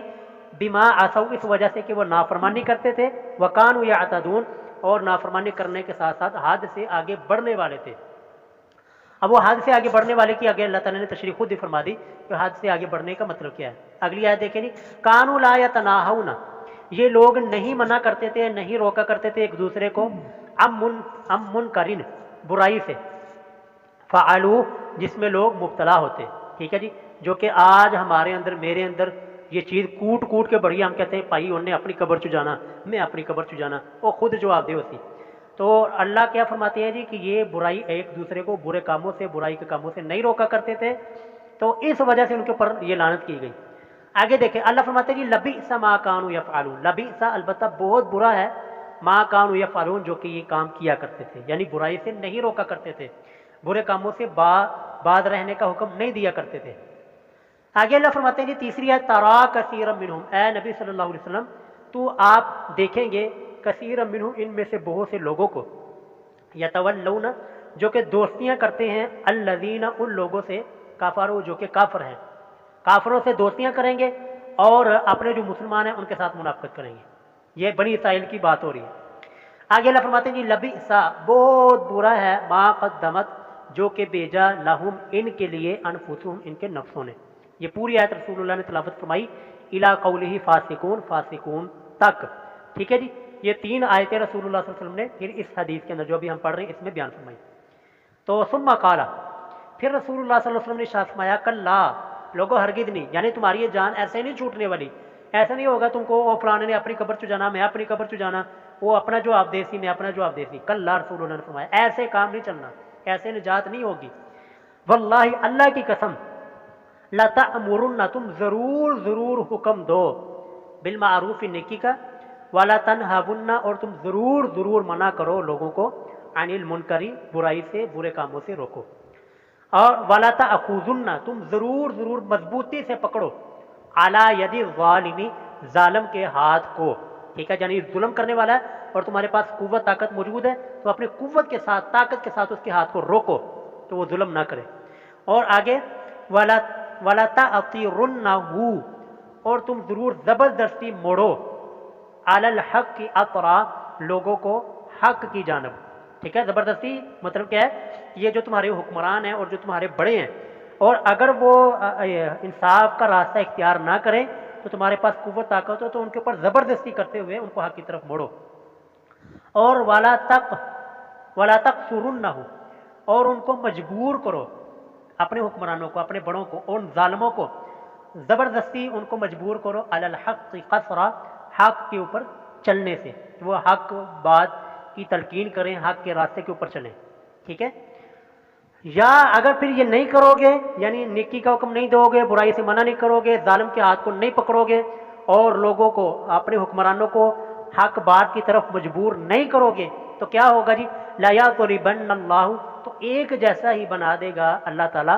بما عصوا، اس وجہ سے کہ وہ نافرمانی کرتے تھے، وکانوا یعتدون، اور نافرمانی کرنے کے ساتھ ساتھ حد سے آگے بڑھنے والے تھے۔ اب وہ حد سے آگے بڑھنے والے کی آگے اللہ تعالیٰ نے تشریح خود ہی فرما دی کہ حد سے آگے بڑھنے کا مطلب کیا ہے۔ اگلی آیت دیکھیں جی، کانوا لا یتناہون، یہ لوگ نہیں منع کرتے تھے، نہیں روکا کرتے تھے ایک دوسرے کو، عن منکرن، برائی سے، فعلوا، جس میں لوگ مبتلا ہوتے، ٹھیک ہے جی، جو کہ آج ہمارے اندر، میرے اندر یہ چیز کوٹ کے بڑی، ہم کہتے ہیں بھائی انہوں نے اپنی قبر چجانا، میں اپنی قبر چجانا، وہ خود جواب دے ہوتی۔ تو اللہ کیا فرماتے ہیں جی کہ یہ برائی ایک دوسرے کو برے کاموں سے، برائی کے کاموں سے نہیں روکا کرتے تھے، تو اس وجہ سے ان کے اوپر یہ لعنت کی گئی۔ آگے دیکھیں، اللہ فرماتے ہیں جی لبئس ما کانوا یفعلون، لبئس، البتہ بہت برا ہے، ما کانوا یفعلون، جو کہ یہ کام کیا کرتے تھے، یعنی برائی سے نہیں روکا کرتے تھے، برے کاموں سے بعد رہنے کا حکم نہیں دیا کرتے تھے۔ آگے اللہ فرماتے ہیں جی تیسری ہے، ترا کثیرا منہم، اے نبی صلی اللہ علیہ وسلم تو آپ دیکھیں گے، کثیرا منہم، ان میں سے بہت سے لوگوں کو، یتولون، جو کہ دوستیاں کرتے ہیں، الذین، ان لوگوں سے، کفروا، جو کہ کافر ہیں، کافروں سے دوستیاں کریں گے، اور اپنے جو مسلمان ہیں ان کے ساتھ منافقت کریں گے۔ یہ بنی اسرائیل کی بات ہو رہی ہے۔ آگے اللہ فرماتے ہیں جی لبئس، بہت برا ہے، ما قدمت، جو کہ بھیجا، لہم، ان کے لیے، انفسہم، ان کے نفسوں نے۔ یہ پوری آیت رسول اللہ نے تلاوت فرمائی، الی قولہ فاسقون، فاسقون تک، ٹھیک ہے جی، یہ 3 آیتیں رسول اللہ صلی اللہ علیہ وسلم نے پھر اس حدیث کے اندر جو ابھی ہم پڑھ رہے ہیں اس میں بیان فرمائی۔ تو ثم قال، پھر رسول اللہ صلی اللہ علیہ وسلم نے ارشاد فرمایا، کلا، لوگو ہرگز نہیں، یعنی تمہاری یہ جان ایسے نہیں چھوٹنے والی، ایسا نہیں ہوگا تم کو وہ فلانے نے اپنی قبر چجانا، میں اپنی قبر چجانا، وہ اپنا جواب دے سی، میں اپنا جواب دے سی، کلا، رسول اللہ نے فرمایا ایسے کام نہیں چلنا، ایسے نجات نہیں ہوگی۔ واللہ، اللہ کی قسم، لتأمرن، تم ضرور حکم دو، بالمعروف، نیکی کا، ولا تنہون، اور تم ضرور منع کرو لوگوں کو، عن المنکر، برائی سے، برے کاموں سے روکو، اور ولا تأخذن، تم ضرور مضبوطی سے پکڑو، علی ید الظالم، ظالم کے ہاتھ کو، ٹھیک ہے، یعنی ظلم کرنے والا ہے اور تمہارے پاس قوت طاقت موجود ہے، تو اپنی قوت کے ساتھ، طاقت کے ساتھ اس کے ہاتھ کو روکو تو وہ ظلم نہ کرے۔ اور آگے ولا تأطیرنہ، اور تم ضرور زبردستی موڑو، علی الحق کی اطرا، لوگوں کو حق کی جانب، ٹھیک ہے، زبردستی مطلب کیا ہے، یہ جو تمہارے حکمران ہیں اور جو تمہارے بڑے ہیں، اور اگر وہ انصاف کا راستہ اختیار نہ کریں تو تمہارے پاس قوت طاقت ہو تو ان کے اوپر زبردستی کرتے ہوئے ان کو حق کی طرف موڑو۔ اور ولا تقصرنہ، اور ان کو مجبور کرو، اپنے حکمرانوں کو، اپنے بڑوں کو، ان ظالموں کو زبردستی ان کو مجبور کرو، علی الحق قصرا، حق کے اوپر چلنے سے، وہ حق بات کی تلقین کریں، حق کے راستے کے اوپر چلیں، ٹھیک ہے۔ یا اگر پھر یہ نہیں کرو گے، یعنی نیکی کا حکم نہیں دو گے، برائی سے منع نہیں کرو گے، ظالم کے ہاتھ کو نہیں پکڑو گے، اور لوگوں کو، اپنے حکمرانوں کو حق بات کی طرف مجبور نہیں کرو گے، تو کیا ہوگا جی، لا یضربن اللہ، تو ایک جیسا ہی بنا دے گا اللہ تعالیٰ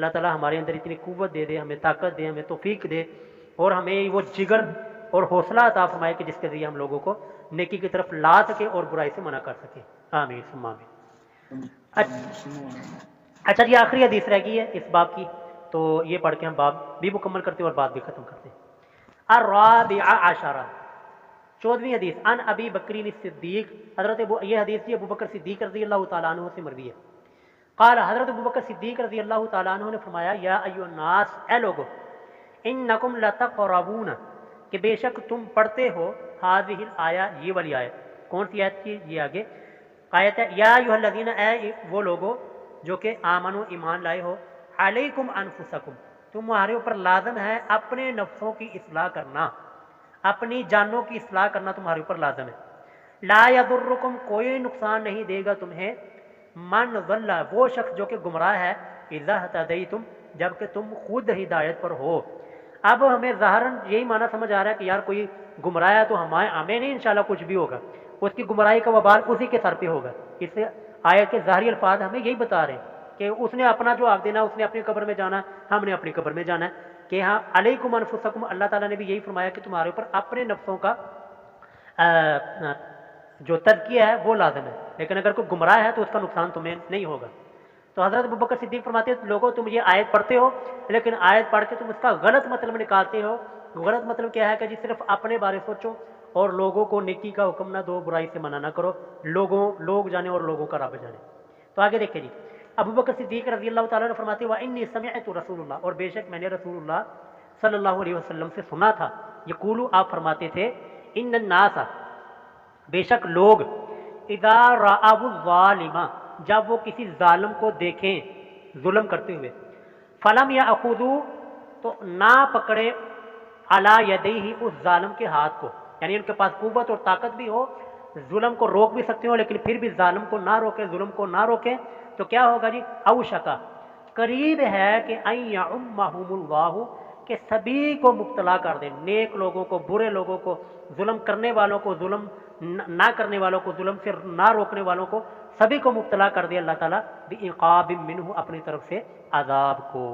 اللہ تعالیٰ ہمارے اندر اتنی قوت دے دے، ہمیں طاقت دے، ہمیں توفیق دے، اور ہمیں وہ جگر اور حوصلہ عطا فرمائے کہ جس کے ذریعے ہم لوگوں کو نیکی کی طرف لا سکے اور برائی سے منع کر سکے. آمین ثم آمین. اچھا جی، آخری حدیث رہ گئی ہے اس باب کی، تو یہ پڑھ کے ہم باب بھی مکمل کرتے ہیں اور بات بھی ختم کرتے ہیں. الرابعہ عشرہ، 14ویں حدیث، ان ابی بکر صدیق، حضرت یہ حدیث ابو بکر صدیق رضی اللہ تعالیٰ عنہ سے مروی ہے. قال، حضرت ابو بکر صدیق رضی اللہ تعالیٰ عنہ نے فرمایا، یا ایھا الناس، اے لوگو، انکم لتقرؤون، کہ بے شک تم پڑھتے ہو، ہذہ الآیہ، یہ والی آیت. کون سی آیت کی؟ یہ آگے آیت ہے، یا ایھا الذین، اے وہ لوگو جو کہ آمنو، ایمان لائے ہو، علیکم انفسکم، تمہارے اوپر لازم ہے اپنے نفسوں کی اصلاح کرنا، اپنی جانوں کی اصلاح کرنا تمہارے اوپر لازم ہے. لا یضرکم، کوئی نقصان نہیں دے گا تمہیں، من ضل، وہ شخص جو کہ گمراہ ہے، اذا اہتدیتم، جب کہ تم خود ہدایت پر ہو. اب ہمیں ظاہراً یہی معنی سمجھ آ رہا ہے کہ یار کوئی گمراہ ہے تو ہمیں نہیں انشاءاللہ کچھ بھی ہوگا، اس کی گمراہی کا وبال اسی کے سر پہ ہوگا. اس آیت کے ظاہری الفاظ ہمیں یہی بتا رہے ہیں کہ اس نے اپنا جو آپ دینا، اس نے اپنی قبر میں جانا، ہم نے اپنی قبر میں جانا ہے. کہ ہاں علیکم انفسکم، اللہ تعالیٰ نے بھی یہی فرمایا کہ تمہارے اوپر اپنے نفسوں کا جو تزکیہ ہے وہ لازم ہے، لیکن اگر کوئی گمراہ ہے تو اس کا نقصان تمہیں نہیں ہوگا. تو حضرت ابوبکر صدیق فرماتے ہیں، لوگوں تم یہ آیت پڑھتے ہو لیکن آیت پڑھ کے تم اس کا غلط مطلب نکالتے ہو. غلط مطلب کیا ہے کہ جی صرف اپنے بارے سوچو اور لوگوں کو نیکی کا حکم نہ دو، برائی سے منع نہ کرو، لوگ جانے اور لوگوں کا رب جانے. تو آگے دیکھیں جی، ابوبکر صدیق رضی اللہ تعالیٰ نے فرماتے ہیں، وَإِنِّي سَمِعْتُ رسول اللہ، اور بے شک میں نے رسول اللہ صلی اللہ علیہ وسلم سے سنا تھا، یقولو، آپ فرماتے تھے، ان الناس، بے شک لوگ، اذا رأوا الظالم، جب وہ کسی ظالم کو دیکھیں ظلم کرتے ہوئے، فلم یأخذوا، تو نہ پکڑے، علی یدیہ، اس ظالم کے ہاتھ کو، یعنی ان کے پاس قوت اور طاقت بھی ہو، ظلم کو روک بھی سکتے ہو لیکن پھر بھی ظالم کو نہ روکیں، ظلم کو نہ روکیں، تو کیا ہوگا جی؟ اوشکا، قریب ہے کہ ان یعمہم اللہ، کہ سبھی کو مبتلا کر دیں، نیک لوگوں کو، برے لوگوں کو، ظلم کرنے والوں کو، ظلم نہ کرنے والوں کو، ظلم سے نہ روکنے والوں کو، سبھی کو مبتلا کر دے اللہ تعالیٰ بعقاب منہ، اپنی طرف سے عذاب کو.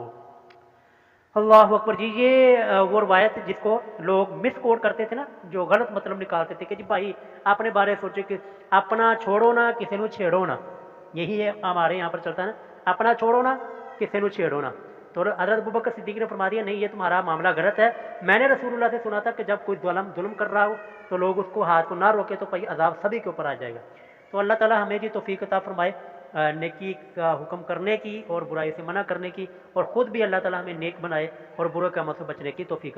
اللہ اکبر جی. یہ وہ روایت جس کو لوگ مس کوٹ کرتے تھے نا، جو غلط مطلب نکالتے تھے کہ جی بھائی اپنے بارے سوچے کہ اپنا چھوڑو نا کسی نو چھیڑو نا، یہی ہے ہمارے یہاں پر چلتا ہے نا، اپنا چھوڑو نا کسی نو چھیڑو نا. تو حضرت ابوبکر صدیق نے فرما دیا، نہیں یہ تمہارا معاملہ غلط ہے، میں نے رسول اللہ سے سنا تھا کہ جب کوئی ظلم کر رہا ہو تو لوگ اس کو ہاتھ کو نہ روکے تو بھائی عذاب سبھی کے اوپر آ جائے گا. تو اللہ تعالیٰ ہمیں جی توفیق عطا فرمائے نیکی کا حکم کرنے کی اور برائی سے منع کرنے کی، اور خود بھی اللہ تعالیٰ ہمیں نیک بنائے اور برے کاموں سے بچنے کی توفیق